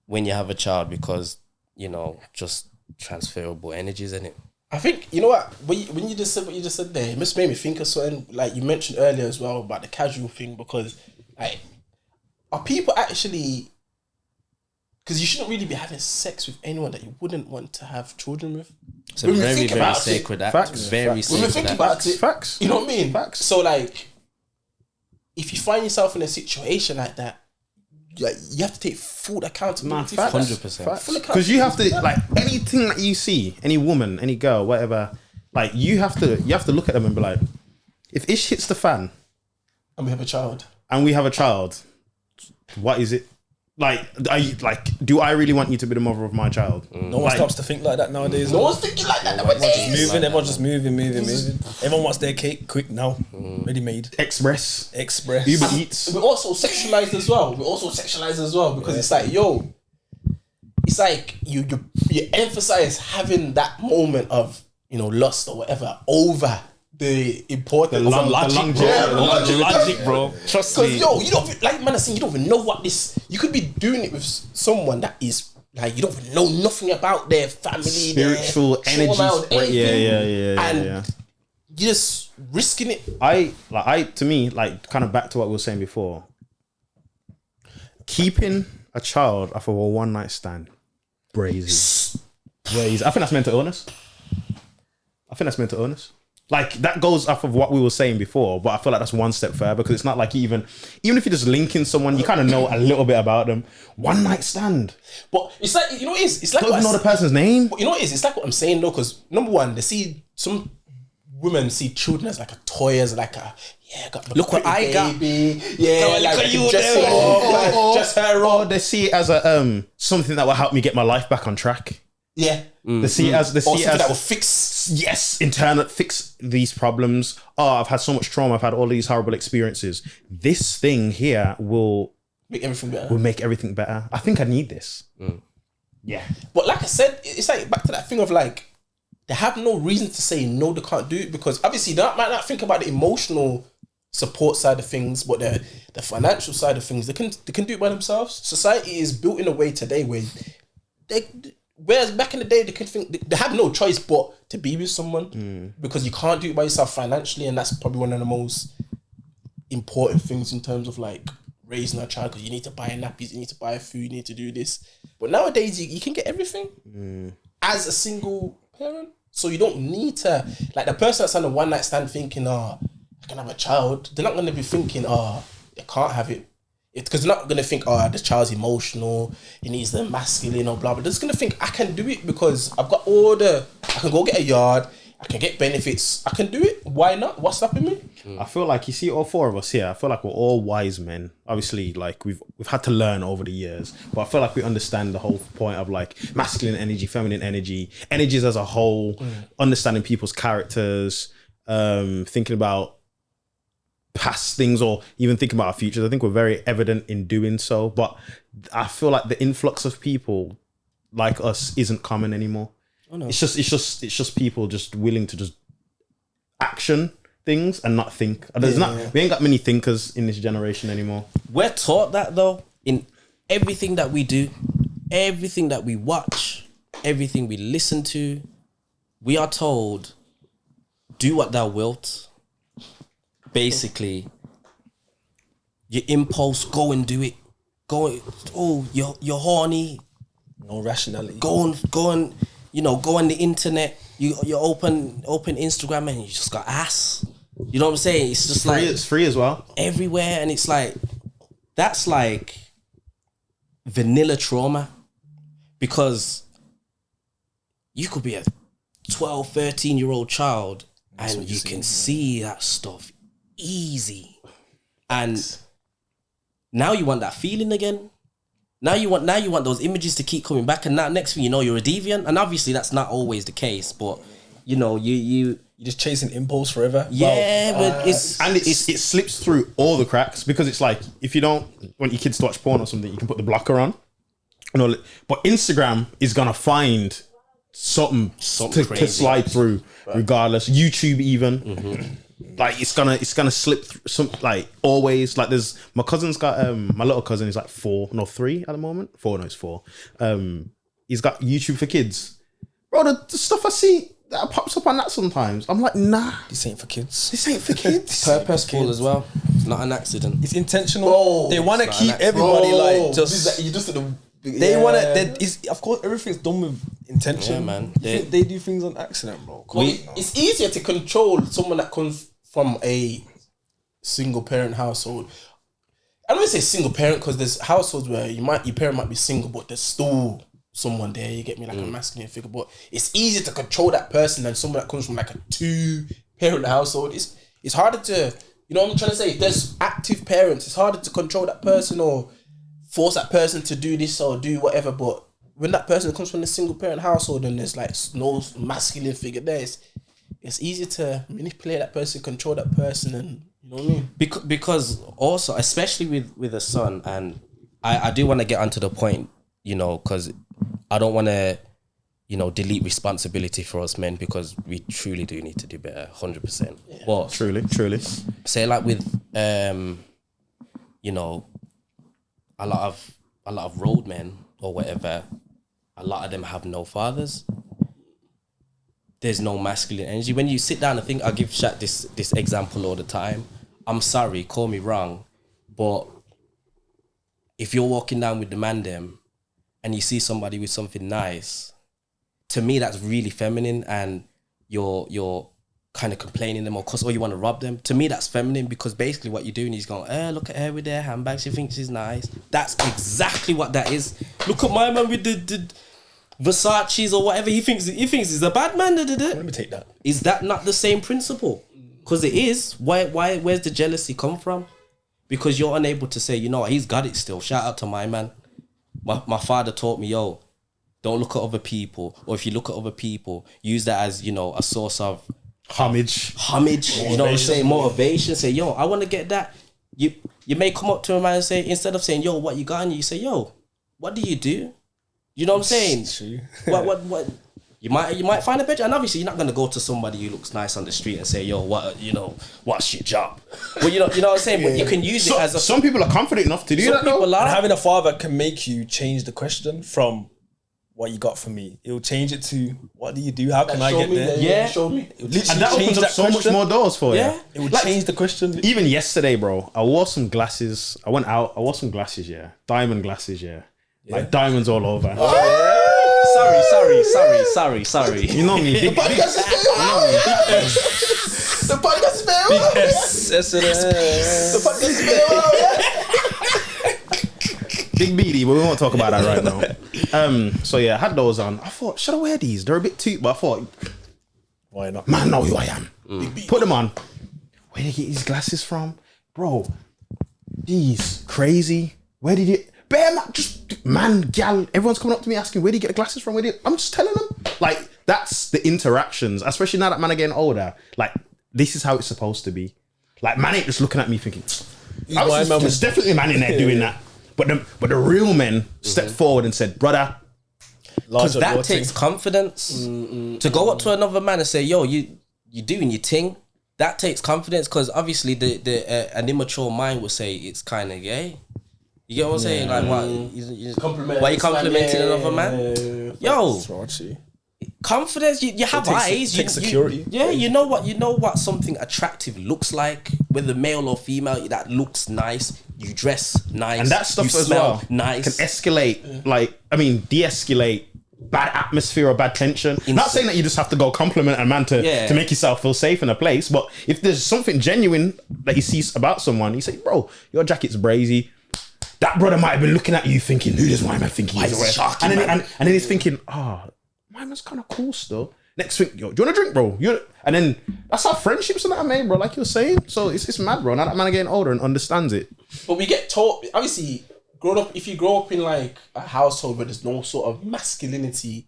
when you have a child, because, you know, just transferable energies, isn't it? I think, you know what, when you just said what you just said there, it just made me think of something like you mentioned earlier as well about the casual thing, because like, are people actually, because you shouldn't really be having sex with anyone that you wouldn't want to have children with. It's a very, very sacred act. Facts. Very When we sacred think act. about it, Facts. you know what I mean? Facts. So like, if you find yourself in a situation like that, like, you have to take full accountability. Facts. 100%. Because you have to, like, anything that you see, any woman, any girl, whatever, like, you have to look at them and be like, if ish hits the fan And we have a child. and we have a child, what is it? Like, do I really want you to be the mother of my child? No one stops to think like that nowadays. No one's thinking like that Everyone's just nowadays. moving. Everyone's just moving. Everyone wants their cake quick now, ready made. Express, Express. Uber Eats. We're also sexualized as well. Because it's like, yo, it's like you emphasize having that moment of, you know, lust or whatever over the importance of longevity. Logic, bro. Trust Because me. yo, you don't, like man, I saying, you don't even know what this. You could be doing it with someone that is like, you don't even know nothing about their family, Spiritual their energy trauma, spread. anything, and Yeah. you're just risking it. To me, like, kind of back to what we were saying before, keeping a child off of a one night stand, brazy. I think that's mental illness. Like, that goes off of what we were saying before, but I feel like that's one step further, because it's not like even if you're just linking someone, you kind of know a little bit about them. One night stand. But it's like, you know what it is? It's like Don't even know the person's name. You know what it is? It's like what I'm saying though, because number one, they see some women see children as like a toy, as like a got Look what I got. baby. Yeah, Look like at you just there. just her Or up. they see it as a something that will help me get my life back on track. Yeah. They see it as Or something that will fix. Yes, fix these problems. Oh, I've had so much trauma. I've had all these horrible experiences. This thing here will Make everything better. make everything better. I think I need this. Yeah. But like I said, it's like back to that thing of like, they have no reason to say no, they can't do it, because obviously they might not think about the emotional support side of things, but the financial side of things, they can do it by themselves. Society is built in a way today where whereas back in the day, they could think they had no choice but to be with someone, because you can't do it by yourself financially, and that's probably one of the most important things in terms of like raising a child, because you need to buy nappies, you need to buy food, you need to do this. But nowadays, you can get everything as a single parent, so you don't need to, like, the person that's on a one night stand thinking, I can have a child. They're not going to be thinking, they can't have it. Because they're not going to think, this child's emotional, he needs the masculine or blah, blah. They're just going to think, I can do it because I've got I can go get a yard, I can get benefits, I can do it. Why not? What's stopping me? I feel like, you see, all four of us here, I feel like we're all wise men. Obviously, like, we've had to learn over the years, but I feel like we understand the whole point of like masculine energy, feminine energy, energies as a whole, understanding people's characters, thinking about past things, or even thinking about our futures. I think we're very evident in doing so, but I feel like the influx of people like us isn't common anymore. Oh, no. It's just people just willing to just action things and not think. We ain't got many thinkers in this generation anymore. We're taught that though, in everything that we do, everything that we watch, everything we listen to. We are told, do what thou wilt. Basically, your impulse, go and do it. You're horny. No rationality. Go on, go on the internet. You open Instagram and you just got ass. You know what I'm saying? It's just like it's free as well. Everywhere, and it's like, that's like vanilla trauma, because you could be 12, 13-year-old child, and you can see that stuff easy. And now you want that feeling again. Now you want those images to keep coming back, and now next thing you know, you're a deviant. And obviously that's not always the case, but you know, you're just chasing impulse forever. Yeah, but it slips through all the cracks, because it's like, if you don't want your kids to watch porn or something, you can put the blocker on. You know, but Instagram is gonna find something to slide through, regardless. YouTube even. Like it's gonna slip through some, like always. Like there's my cousin's got my little cousin is like 3 at the moment. He's 4. He's got YouTube for kids. Bro, the stuff I see that pops up on that sometimes, I'm like, nah, this ain't for kids. This ain't for kids. Purposeful as well. It's not an accident. It's intentional. They want to keep everybody like just. You just They want to. Of course, everything's done with intention. Yeah, man. They do things on accident, bro. It's easier to control someone that comes from a single parent household. I don't want to say single parent, because there's households where your parent might be single, but there's still someone there. You get me, like a masculine figure. But it's easier to control that person than someone that comes from like a 2-parent household. It's harder to, you know what I'm trying to say. If there's active parents, it's harder to control that person or force that person to do this or do whatever. But when that person comes from a single parent household and there's like no masculine figure there, it's easier to manipulate that person, control that person, and you know what I mean? Because also, especially with a son, and I do want to get onto the point, you know, because I don't want to, you know, delete responsibility for us men, because we truly do need to do better, 100%. Yeah. But Truly. say like with, you know, a lot of road men or whatever, a lot of them have no fathers. There's no masculine energy. When you sit down and think, I give Shaq this example all the time. I'm sorry, call me wrong, but if you're walking down with the man them and you see somebody with something nice, to me that's really feminine, and you're kind of complaining them or you want to rob them. To me that's feminine, because basically what you're doing is going, look at her with her handbag, she thinks she's nice. That's exactly what that is. Look at my man with the Versace's or whatever, he thinks he's a bad man. Let me take that. Is that not the same principle? Because it is. Where's the jealousy come from? Because you're unable to say, you know what, he's got it still. Shout out to my man. My father taught me, yo, don't look at other people, or if you look at other people, use that as, you know, a source of homage, you know what I'm saying, motivation. Say, yo, I want to get that. You may come up to a man and say, instead of saying, yo, what you got on you say, yo, what do you do? You know what I'm saying? True. What you might find a better, and obviously you're not gonna go to somebody who looks nice on the street and say, yo, what's your job? Well, you know what I'm saying. But you can use it as a. Some people are confident enough to do that. And having a father can make you change the question from what you got for me. It will change it to, what do you do? How can I get there? Yeah, show me. And that opens up so much more doors for you. Yeah, it will change the question. Even yesterday, bro, I wore some glasses. I went out. I wore some glasses. Yeah, diamond glasses. Yeah, like diamonds all over. Sorry. You know me. The podcast is very well. The podcast is very well. Yes, it is. The podcast is very well. Big beady, but we won't talk about that right now. So yeah, I had those on. I thought, should I wear these? They're a bit too, but I thought, why not? Man, know who I am. Put them on. Where did you get these glasses from? Bro, these crazy. Where did you... Bear man, just man, gal, everyone's coming up to me asking, where do you get the glasses from? I'm just telling them. Like, that's the interactions, especially now that man are getting older. Like, this is how it's supposed to be. Like, man ain't just looking at me thinking, there's definitely a man in there doing that. But the real men stepped forward and said, brother. Because that takes confidence. To go up to another man and say, yo, you doing your thing. That takes confidence, because obviously an immature mind will say it's kind of gay. You get what I'm saying? Like, why you complimenting another man? Yo, confidence. You have eyes. Takes security. You know what something attractive looks like, whether male or female. That looks nice. You dress nice, and that stuff you as smell well nice. Can escalate. De-escalate bad atmosphere or bad tension. Instant. Not saying that you just have to go compliment a man to make yourself feel safe in a place, but if there's something genuine that you see about someone, you say, bro, your jacket's brazy. That brother might have been looking at you thinking, who does my man think he is? And then he's thinking, my man's kind of cool still. Next week, yo, do you want to drink, bro? And then that's how friendships and that are made, bro. Like you're saying. So it's mad, bro. Now that man are getting older and understands it. But we get taught, obviously, if you grow up in like a household where there's no sort of masculinity,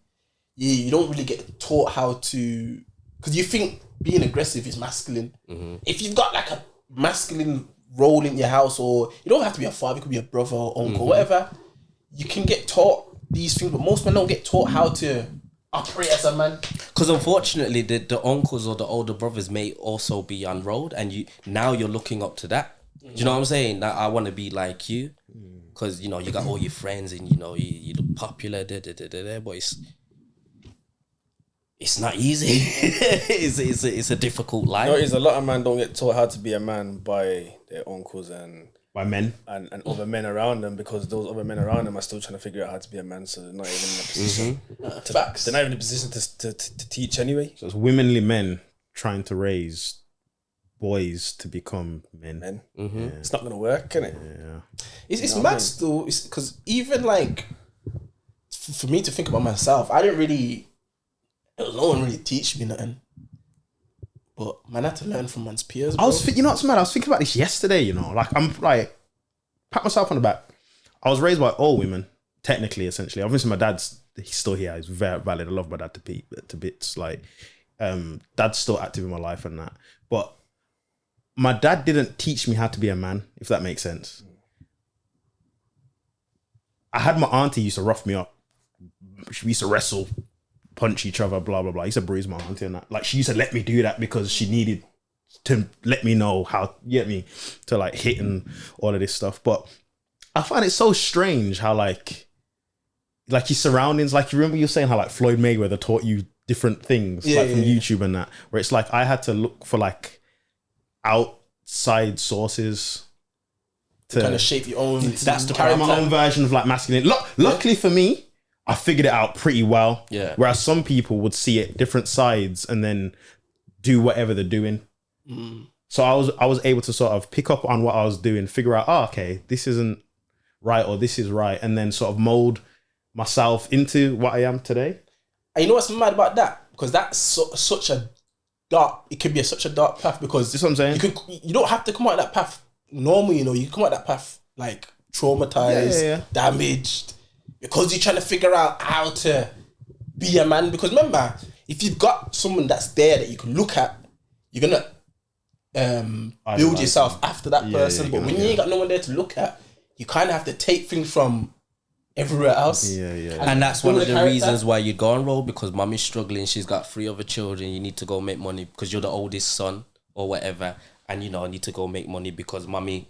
you don't really get taught how to, because you think being aggressive is masculine. If you've got like a masculine role in your house, or you don't have to be a father, it could be a brother or uncle, whatever, you can get taught these things, but most men don't get taught how to operate as a man. Because unfortunately, the uncles or the older brothers may also be unrolled, and you're looking up to that. Do you know what I'm saying? That I want to be like you, because you got all your friends, and you look popular, but it's not easy. it's a difficult life. No, it's a lot of men don't get taught how to be a man by their uncles and By men. and other men around them, because those other men around them are still trying to figure out how to be a man, so they're not even in a position. Facts. They're not even in a position to teach anyway. So it's womanly men trying to raise boys to become men. It's not gonna work, can it? Yeah. It's mad still. It's because even like for me to think about myself, no one really teach me nothing. But man, I had to learn from man's peers. Bro. You know what's mad? I was thinking about this yesterday. Like I'm like pat myself on the back. I was raised by all women, technically, essentially. Obviously, my he's still here. He's very valid. I love my dad to bits. Like, dad's still active in my life and that. But my dad didn't teach me how to be a man, if that makes sense. I had my auntie used to rough me up. We used to wrestle, punch each other, blah, blah, blah. I used to bruise my auntie and that. Like, she used to let me do that because she needed to let me know how, you get me, to like hit and all of this stuff. But I find it so strange how like your surroundings, like you remember you were saying how like Floyd Mayweather taught you different things from YouTube and that, where it's like I had to look for like outside sources to kind of shape your own. That's to carry my own version of like masculine. Luckily for me, I figured it out pretty well. Yeah. Whereas some people would see it different sides and then do whatever they're doing. So I was able to sort of pick up on what I was doing, figure out, okay, this isn't right or this is right, and then sort of mold myself into what I am today. And you know what's mad about that? Because that's such a dark. It could be such a dark path, because That's what I'm saying. You don't have to come out that path normally. You come out that path like traumatized, damaged, because you're trying to figure out how to be a man. Because remember, if you've got someone that's there that you can look at, you're gonna build yourself after that person. But when you ain't got no one there to look at, you kind of have to take things from everywhere else. And that's one of the reasons why you go on road, because mommy's struggling. She's got 3 other children. You need to go make money because you're the oldest son or whatever. And I need to go make money because mommy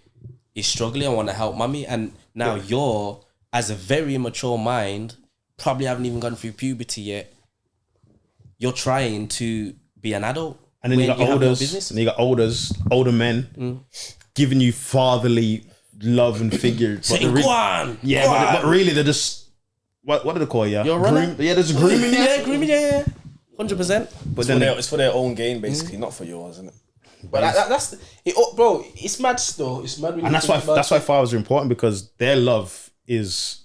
is struggling. I want to help mommy. And now you're, as a very immature mind, probably haven't even gone through puberty yet. You're trying to be an adult. And then you got older men giving you fatherly love and figure. But really they're just what do they call you? You're a runner? There's a grooming. Grooming, 100%. But It's for their own gain, basically, not for yours, isn't it? But that's it, bro. It's mad still. It's mad. And that's why fathers are important, because their love is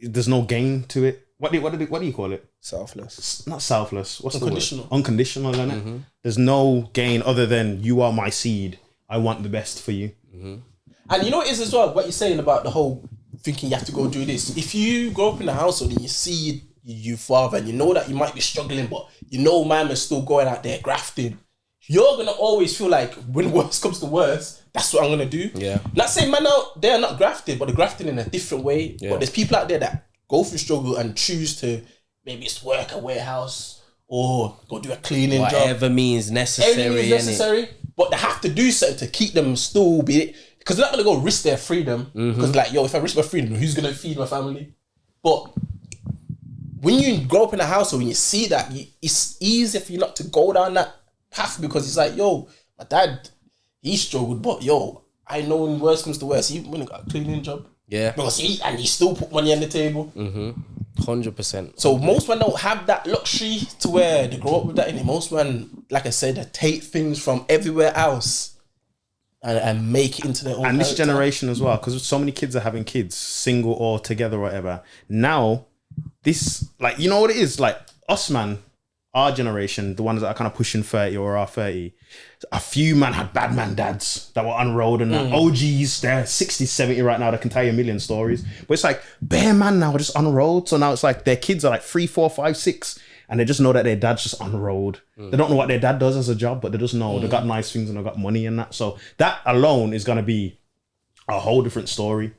there's no gain to it. What do you call it? Selfless. Not selfless. What's Unconditional. the word? Unconditional, isn't it? There's no gain other than you are my seed. I want the best for you. And you know what it is as well, what you're saying about the whole thinking you have to go do this. If you grow up in a household and you see your father and you know that you might be struggling, but man is still going out there grafting, you're gonna always feel like when worst comes to worst, that's what I'm gonna do. Yeah. Not saying man out there are not grafting, but they're grafting in a different way. Yeah. But there's people out there that go through struggle and choose to maybe it's work a warehouse or go do a cleaning job. Whatever means necessary. Everything is necessary, but they have to do something to keep them still because they're not gonna go risk their freedom. Because if I risk my freedom, who's gonna feed my family? But when you grow up in a household, when you see that, it's easy for you not to go down that path, because it's like, my dad, he struggled, but I know when worst comes to worst, he went and got a cleaning job. Yeah. Because he still put money on the table. 100%. So most men don't have that luxury to where they grow up with that in it. Most men, like I said, they take things from everywhere else and make it into their own. And this generation as well, because so many kids are having kids, single or together or whatever. Now, this, like, you know what it is? Like, us, man, our generation, the ones that are kind of pushing 30 or are 30, a few man had bad man dads that were unrolled and that. OGs, they're 60, 70 right now, that can tell you a million stories. But it's like, bare man now are just unrolled. So now it's like their kids are like 3, 4, 5, 6, and they just know that their dad's just unrolled. They don't know what their dad does as a job, but they just know they got nice things and they got money and that. So that alone is going to be a whole different story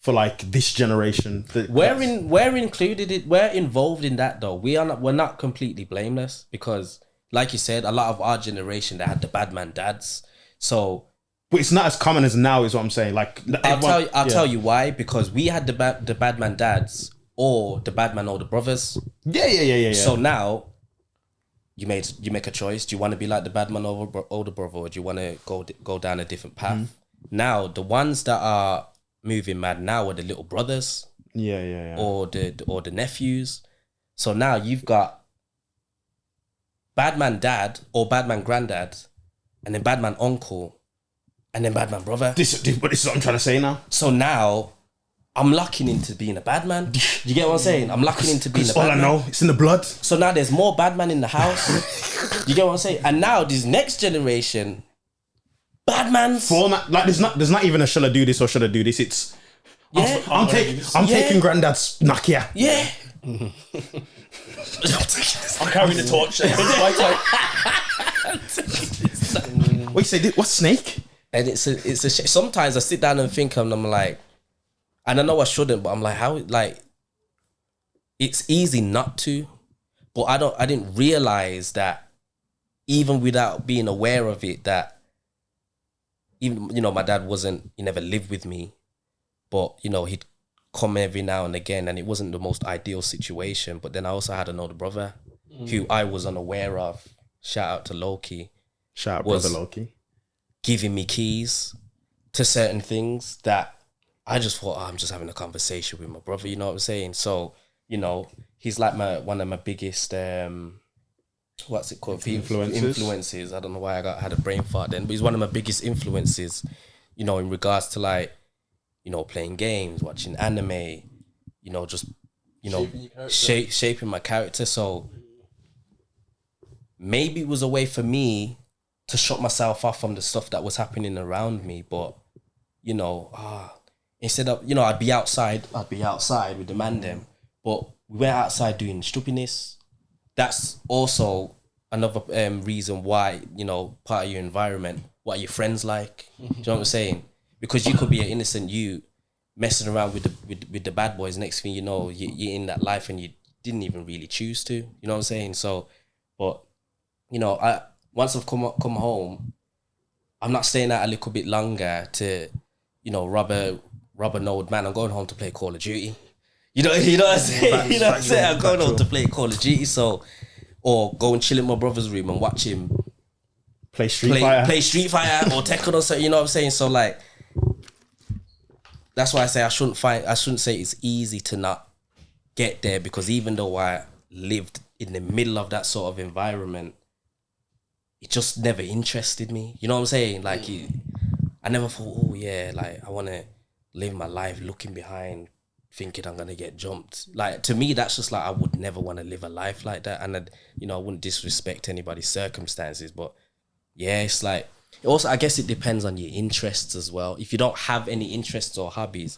for like this generation. We're involved in that though. We're not completely blameless because, like you said, a lot of our generation, they had the bad man dads. So, but it's not as common as now, is what I'm saying. Like, I'll tell you why. Because we had the bad man dads or the bad man older brothers. Yeah. So now, you make a choice. Do you want to be like the bad man older brother, or do you want to go down a different path? Now, the ones that are moving mad now are the little brothers, or the nephews. So now you've got bad man dad or bad man granddad, and then bad man uncle, and then bad man brother. This is what I'm trying to say now. So now I'm locking into being a bad man. You get what I'm saying? I'm locking into being a bad man. All I know, it's in the blood. So now there's more bad man in the house. You get what I'm saying? And now this next generation, bad man's format, like there's not even a shall I do this or should I do this. It's I'm taking granddad's Nokia. Yeah. I'm carrying the torch. What you say? What's snake? And it's a sometimes I sit down and think and I'm like, and I know I shouldn't, but I'm like, how, like, it's easy not to, but I didn't realize that even without being aware of it, that even, you know, my dad he never lived with me, but, you know, he'd come every now and again, and it wasn't the most ideal situation. But then I also had an older brother who I was unaware of. Shout out to Loki. Shout out brother Loki. Giving me keys to certain things that I just thought, I'm just having a conversation with my brother, you know what I'm saying? So, you know, he's like one of my biggest, what's it called? Influences. I don't know why I had a brain fart then, but he's one of my biggest influences, you know, in regards to like, you know, playing games, watching anime, you know, just, you know, shaping my character. So maybe it was a way for me to shut myself off from the stuff that was happening around me. But, you know, instead of, you know, I'd be outside with the man them, but we went outside doing stupidness. That's also another reason why, you know, part of your environment, what are your friends like? Do you know what I'm saying? Because you could be an innocent you messing around with the bad boys. Next thing you know, you're in that life and you didn't even really choose to. You know what I'm saying? So, but, you know, once I've come home, I'm not staying out a little bit longer to, you know, rob an old man. I'm going home to play Call of Duty. You know what I'm saying? You know what I'm saying? I'm going home to play Call of Duty. So, or go and chill in my brother's room and watch him play Street Fighter or Tekken or something. You know what I'm saying? So like, that's why I say I shouldn't say it's easy to not get there, because even though I lived in the middle of that sort of environment, it just never interested me. You know what I'm saying? Like, I never thought, oh yeah, like I want to live my life looking behind, thinking I'm going to get jumped. Like, to me, that's just like, I would never want to live a life like that. And, you know, I wouldn't disrespect anybody's circumstances, but yeah, it's like, also, I guess it depends on your interests as well. If you don't have any interests or hobbies,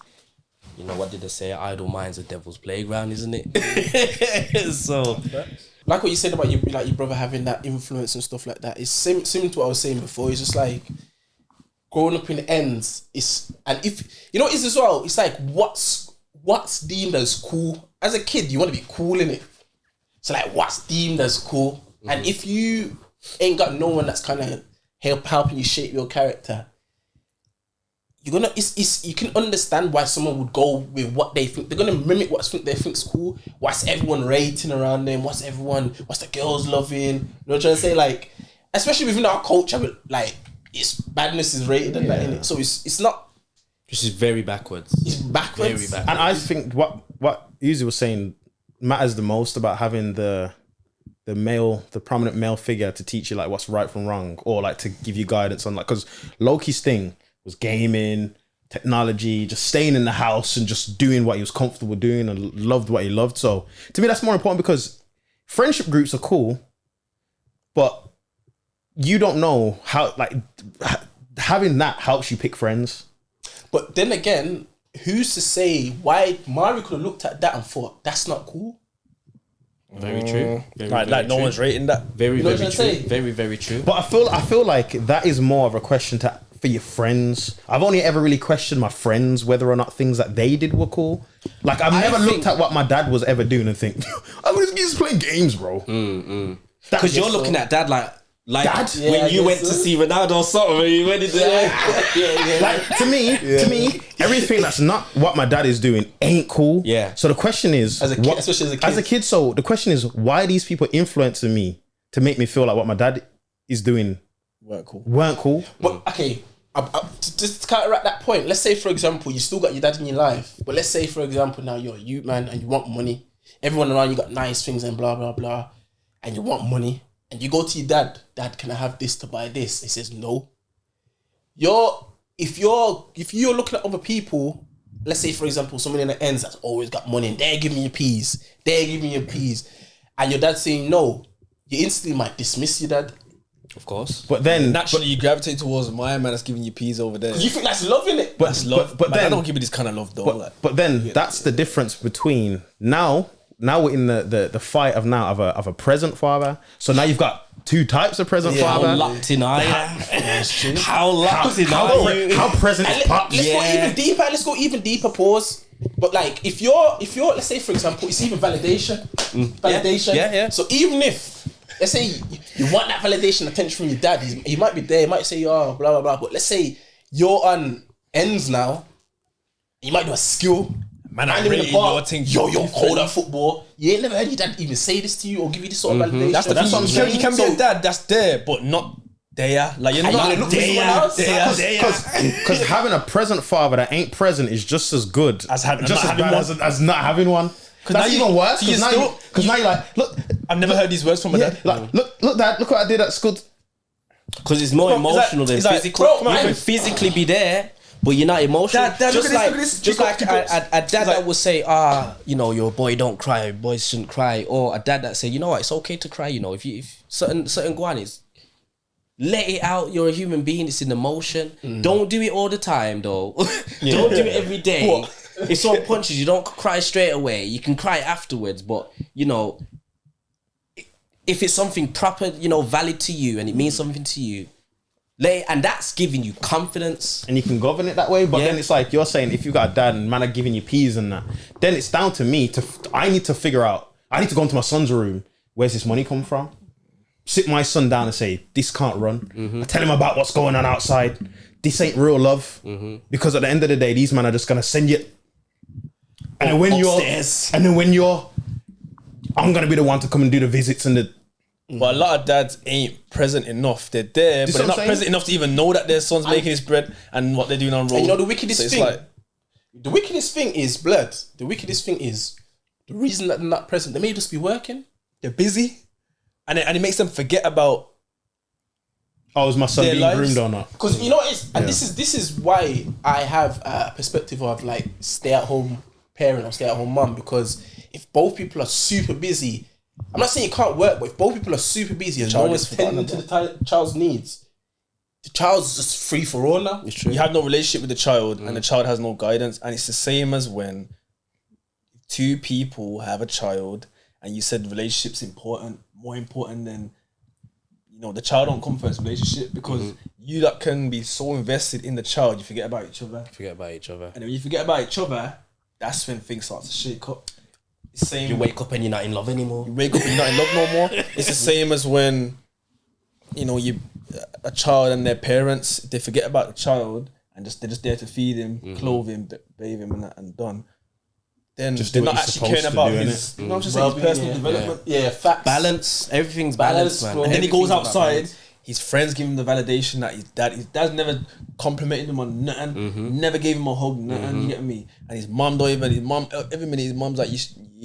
you know, what did they say? Idle mind's a devil's playground, isn't it? So, like what you said about your brother having that influence and stuff like that, it's similar to what I was saying before. It's just like growing up in the ends. And if you know, it's as well. It's like what's deemed as cool. As a kid, you want to be cool in it. So like, what's deemed as cool? Mm-hmm. And if you ain't got no one that's kind of helping you shape your character, you can understand why someone would go with what they think. They're gonna mimic what they think's cool. What's everyone rating around them? What's the girls loving? You know what I'm trying to say? Like, especially within our culture, like, it's badness is rated and that, innit? So it's not. This is very backwards. It's backwards. Very backwards. And I think what Uzi was saying matters the most about having the prominent male figure to teach you like what's right from wrong, or like to give you guidance on, like, because Loki's thing was gaming, technology, just staying in the house and just doing what he was comfortable doing and loved what he loved. So to me, that's more important, because friendship groups are cool, but you don't know how, like, having that helps you pick friends. But then again, who's to say why Mario could have looked at that and thought, that's not cool? Very true. Very, Like very no true. one's rating that. Very, You know very what I'm true. saying? Very, very true. But I feel like that is more of a question for your friends. I've only ever really questioned my friends whether or not things that they did were cool. Like, I've never looked at what my dad was ever doing and think, I was just playing games, bro. Because you're looking at dad like Dad? Yeah, when I you guess went so. to see Ronaldo or something, and you went into Like, to me, everything that's not what my dad is doing ain't cool. Yeah. So the question is, As a kid, especially as a kid. So the question is, why are these people influencing me to make me feel like what my dad is doing Weren't cool. weren't cool? But okay, just to counteract that point, let's say for example, you still got your dad in your life, but let's say for example now you're a youth man and you want money. Everyone around you got nice things and blah blah blah, and you want money, and you go to your dad. Dad, can I have this to buy this? He says no. If you're looking at other people, let's say for example, somebody in the ends that's always got money and they're giving you peas, and your dad's saying no, you instantly might dismiss your dad. Of course. But then Naturally, you gravitate towards my man that's giving you peas over there. You think that's love, innit? That's love. but But I then- don't give you this kind of love though. But then that's the difference between now we're in the fight of a present father. So now you've got two types of present How father. locked in are you? How locked in are you? How present is pops? Let's go even deeper. Let's go even deeper. Pause. But like, if you're, let's say for example, it's even validation. Validation. Yeah. So even if, let's say you want that validation, attention from your dad, he might be there. He might say, oh, blah blah blah. But let's say you're on ends now. You might do a skill. Man, And I'm in the rating park, your thing. you're cold at football. You ain't never heard your dad even say this to you or give you this sort of validation. That's the That's thing. what I'm You can be So- a dad that's there, but not there. Like you're And you're not gonna look for someone else? Because having a present father that ain't present is just as good As having- just not as having bad one. as not having one. That's now you- even worse. so you Because now you're like, look, I've never heard these words from my yeah, dad. like, look, dad, look what I did at school. Because it's more emotional than it's like, physical. bro, You man. can physically be there, but you're not emotional. Dad, just look at this, just look like at this. a dad that would say, your boy don't cry, boys shouldn't cry, or a dad that say, you know what, it's okay to cry. You know, if certain guanis, let it out. You're a human being. It's an emotion. Don't do it all the time, though. Don't do it every day. If someone punches you, don't cry straight away. You can cry afterwards, but you know, if it's something proper, valid to you and it means something to you, and that's giving you confidence. And you can govern it that way, but Yeah. then it's like you're saying, if you got a dad and man are giving you peas and that, then it's down to me I need to figure out. I need to go into my son's room. Where's this money come from? Sit my son down and say, this can't run. I tell him about what's going on outside. This ain't real love. Because at the end of the day, these men are just gonna send you. And then when you're, I'm gonna be the one to come and do the visits and the. But a lot of dads ain't present enough. They're there, This but they're what not I'm saying? present enough to even know that their son's making his bread and what they're doing on road. And you know the wickedest So it's thing? like, The wickedest thing is, blood. The wickedest thing is the reason that they're not present. They may just be working. they're busy, and it makes them forget about. Oh, is my son Their being lives. groomed or not? Because you know what it is, and this is why I have a perspective of like stay at home parent or stay at home mum. Because if both people are super busy, I'm not saying you can't work, but if both people are super busy and no child one's gets forgotten tending to the child's needs, the child's just free for all now. You have no relationship with the child, and the child has no guidance, and it's the same as when two people have a child, and you said relationship's important, more important than the child don't come first. Relationship, because you that can be so invested in the child, you forget about each other, Forget about each other. and when you forget about each other, that's when things start to shake up. It's the same. You wake up and you're not in love anymore. You wake up and you're not in love no more. It's the same as when, a child and their parents, they forget about the child and they're just there to feed him, clothe him, bathe him, and that, and done. Then Just do they're what not you're actually caring supposed to about do, his, innit? his Well-being, personal yeah. development. Yeah, facts. Balance. Everything's Balance, balanced, man. bro. And then he goes Everything's about outside. balance. His friends give him the validation that his dad's never complimented him on nothing, never gave him a hug, nothing. You get me? And his mom don't even. His mom every minute his mom's like, you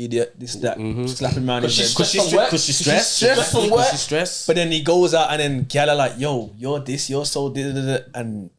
idiot, this that, slap him around his head. Because she's stressed. Because she's stressed. Stressed from work. She's stressed. But then he goes out and then gal are like, yo, you're this, you're so and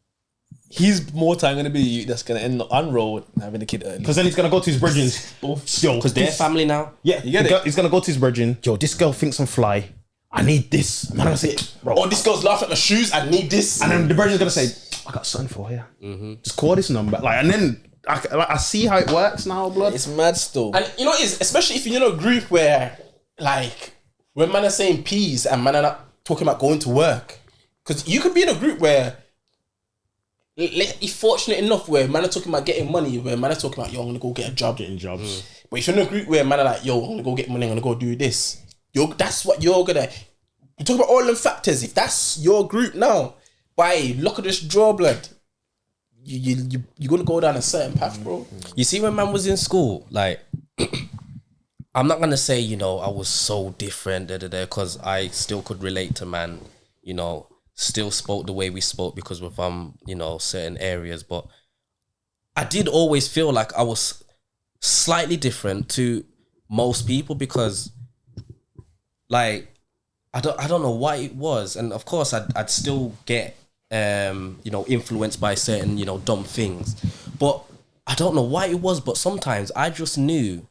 he's more time gonna be you that's gonna end up on road and having a kid early. Because then he's gonna go to his brethren. Yo, Because they're family now. Yeah, You get it? He's gonna go to his brethren. Yo, this girl thinks I'm fly. I need this. Man, I say, bro. Or this girl's laughing at my shoes. I need this. And then the brother's gonna say, I got something for you. Just call this number. Like, and then I see how it works now, blood. It's mad still. And you know, it's especially if you're in a group where, like, when man are saying peas and man are not talking about going to work, because you could be in a group where you're fortunate enough where man are talking about getting money, where man are talking about, yo, I'm gonna go get a job, Getting jobs. But if you're in a group where man are like, yo, I'm gonna go get money, I'm gonna go do this. That's what you're gonna. You talk about all them factors. If that's your group now, by look at this draw, blood. You're gonna go down a certain path, bro. You see, when man was in school, like, I'm not gonna say, you know, I was so different, because I still could relate to man, you know, still spoke the way we spoke because we're from, you know, certain areas. But I did always feel like I was slightly different to most people because, like, I don't know what it was, and of course I'd still get you know, influenced by certain, you know, dumb things, but I don't know why it was, but sometimes I just knew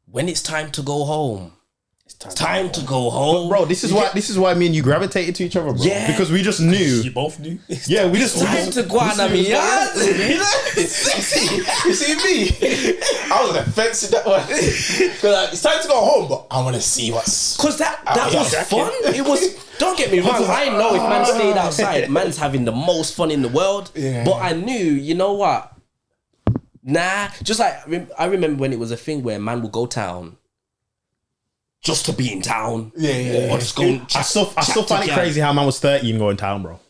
when it's time to go home. It's time to go home, Bro, this is why me and you gravitated to each other, bro. Yeah. Because we just knew. You both knew. Yeah, we just time to go out. I mean, yeah. You see me? I was offensive that one. Because like, it's time to go home, but I want to see what's. Cause that was fun. It was. Don't get me wrong. I know if man stayed outside, man's having the most fun in the world. Yeah. But I knew, you know what? Nah. Just like I remember when it was a thing where man would go town just to be in town. Yeah. Or just go. I still find it crazy how man was 13 going town, bro.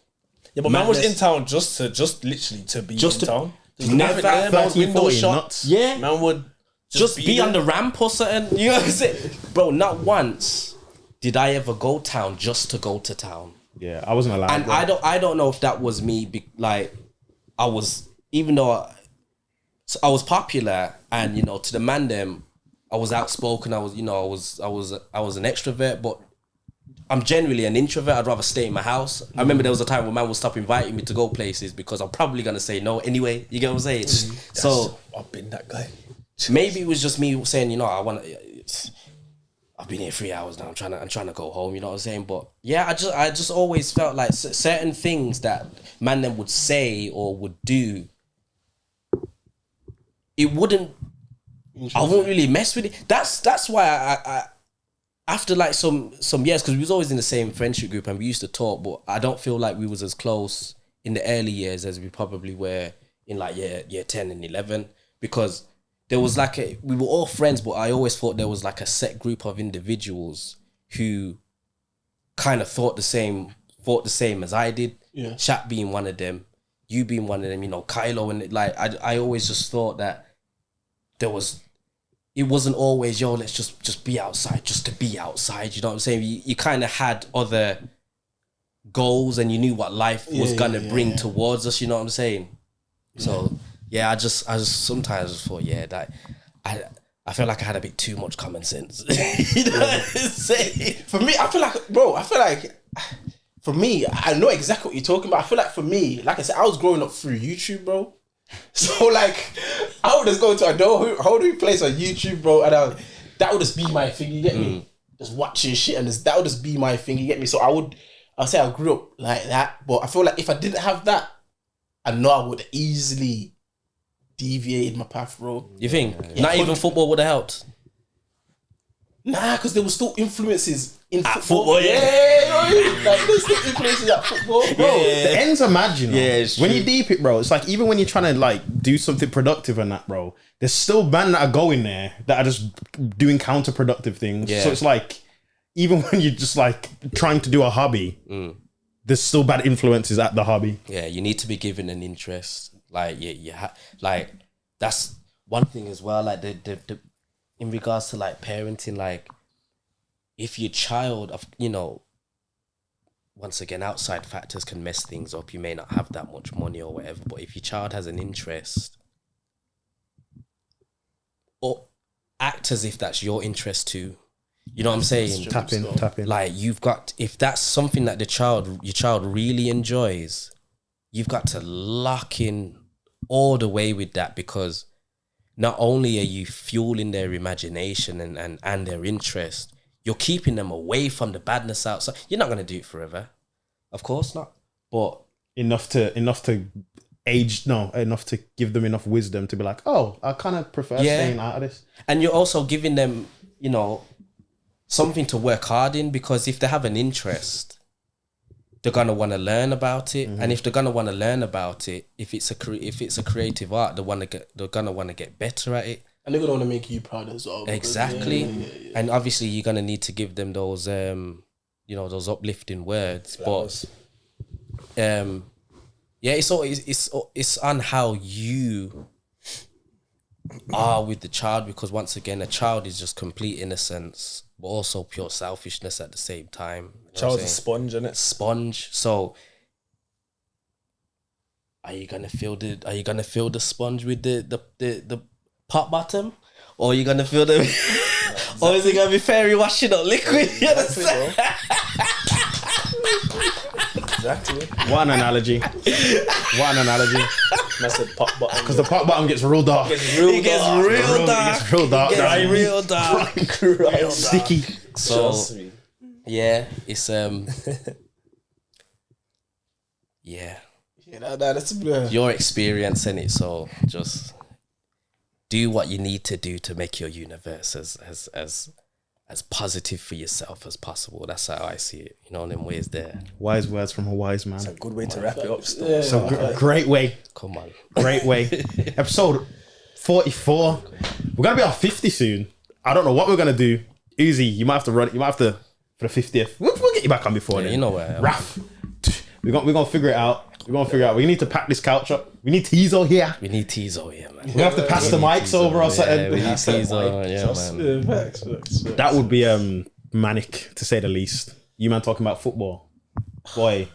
Yeah, but man was in town just literally to be Just in to- town. Never- Man was 13, window 14, shop. nuts. Yeah. Man would Just be there. on the ramp or something. You know what I'm saying? Bro, not once did I ever go town just to go to town. Yeah, I wasn't allowed. And bro. I don't know if that was me. Like, I was, even though I was popular, and you know, to the man them, I was outspoken. I was an extrovert, but I'm generally an introvert. I'd rather stay in my house. I remember there was a time when man would stop inviting me to go places because I'm probably gonna say no anyway. You get what I'm saying? So I've been that guy. maybe it was just me saying, you know, I've been here 3 hours now. I'm trying to go home. You know what I'm saying? But yeah, I just always felt like certain things that man them would say or would do, it wouldn't. I wouldn't really mess with it. That's why I after like some years, because we was always in the same friendship group and we used to talk, but I don't feel like we was as close in the early years as we probably were in like year 10 and 11, because there was like we were all friends, but I always thought there was like a set group of individuals who kind of thought the same as I did. Yeah. Shat being one of them, you being one of them, you know, Kylo, and like I always just thought that it wasn't always, yo, let's just be outside, just to be outside. You know what I'm saying? You kind of had other goals and you knew what life was gonna bring towards us. You know what I'm saying? So yeah, I just sometimes thought, yeah, that I felt like I had a bit too much common sense. You know what I'm saying? For me, I feel like for me, I know exactly what you're talking about. I feel like for me, like I said, I was growing up through YouTube, bro. So like, I would just go to how do we place on YouTube, bro? And that would just be my thing. You get me? Just watching shit, and that would just be my thing. You get me? So I'll say I grew up like that, but I feel like if I didn't have that, I know I would easily deviated my path, bro. You think? Not even football would have helped? Nah, because there were still influences in football, yeah. Like there's still influences at football, bro. The ends are mad, you know. Yeah, it's when true. you deep it, bro, it's like even when you're trying to like do something productive and that, bro, there's still men that are going there that are just doing counterproductive things. Yeah. So it's like even when you're just like trying to do a hobby, there's still bad influences at the hobby. Yeah, you need to be given an interest. Like like that's one thing as well. Like the in regards to like parenting, like if your child of, you know, once again, outside factors can mess things up. You may not have that much money or whatever, but if your child has an interest, or act as if that's your interest too. You know what I'm saying? Tap in. Like you've got, if that's something that your child really enjoys, you've got to lock in all the way with that, because not only are you fueling their imagination and their interest, you're keeping them away from the badness outside. You're not gonna do it forever, of course not. But enough to give them enough wisdom to be like, oh, I kind of prefer staying out of this. And you're also giving them, you know, something to work hard in, because if they have an interest, they're gonna want to learn about it. And if they're gonna want to learn about it, if it's a creative art, they're gonna want to get better at it. And they're gonna want to make you proud as well. Exactly. And obviously you're gonna need to give them those those uplifting words. But it's on how you are with the child, because once again, a child is just complete innocence, but also pure selfishness at the same time. Child's a sponge, isn't it? Sponge. So are you gonna fill the sponge with the pot bottom, or are you gonna fill the or is it gonna be fairy washing up liquid? You understand? Exactly. What an analogy. Massive pop bottom. Because the pot bottom gets real dark. It gets real dark. Sticky. So yeah, it's That's your experience in it. So just do what you need to do to make your universe as positive for yourself as possible. That's how I see it. You know, in them ways there. Wise words from a wise man. It's a good way to wrap it up still. So great way. Come on. Great way. Episode 44. We're going to be on 50 soon. I don't know what we're going to do. Uzi, you might have to run. You might have to, for the 50th. We'll get you back on before then. You know where I am. Raf. We're going to figure it out. We need to pack this couch up. We need Tizo here. We need Tizo here, man. We have to pass the mics over or something. Yeah, we need Tizo, man. facts. That would be manic, to say the least. You man talking about football. Boy.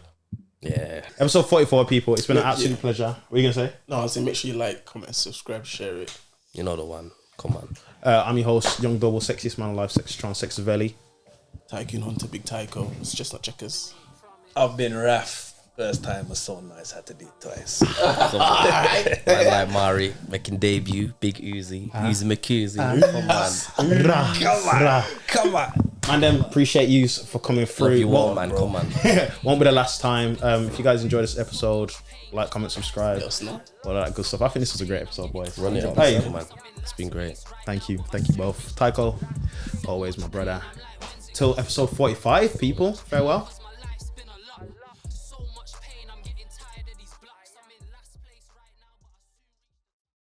Yeah. Episode 44, people. It's been an absolute pleasure. What are you going to say? No, I was saying make sure you like, comment, subscribe, share it. You know the one. Come on. I'm your host, Young Double, Sexiest Man Alive, Sextron, Sexavelli. Tycoon Hunter, Big Tyco. It's just not checkers. I've been Raf. First time was so nice, had to do it twice. Man like Mari making debut, Big Uzi, Uzi McCuzi. Come on. Man, them appreciate you for coming through. Love you all, man. Come on. Won't be the last time. If you guys enjoyed this episode, like, comment, subscribe, all that good stuff. I think this was a great episode, boys. Run it up, Hey, man. It's been great. thank you both. Tycho, always my brother. Till episode 45, people. Farewell.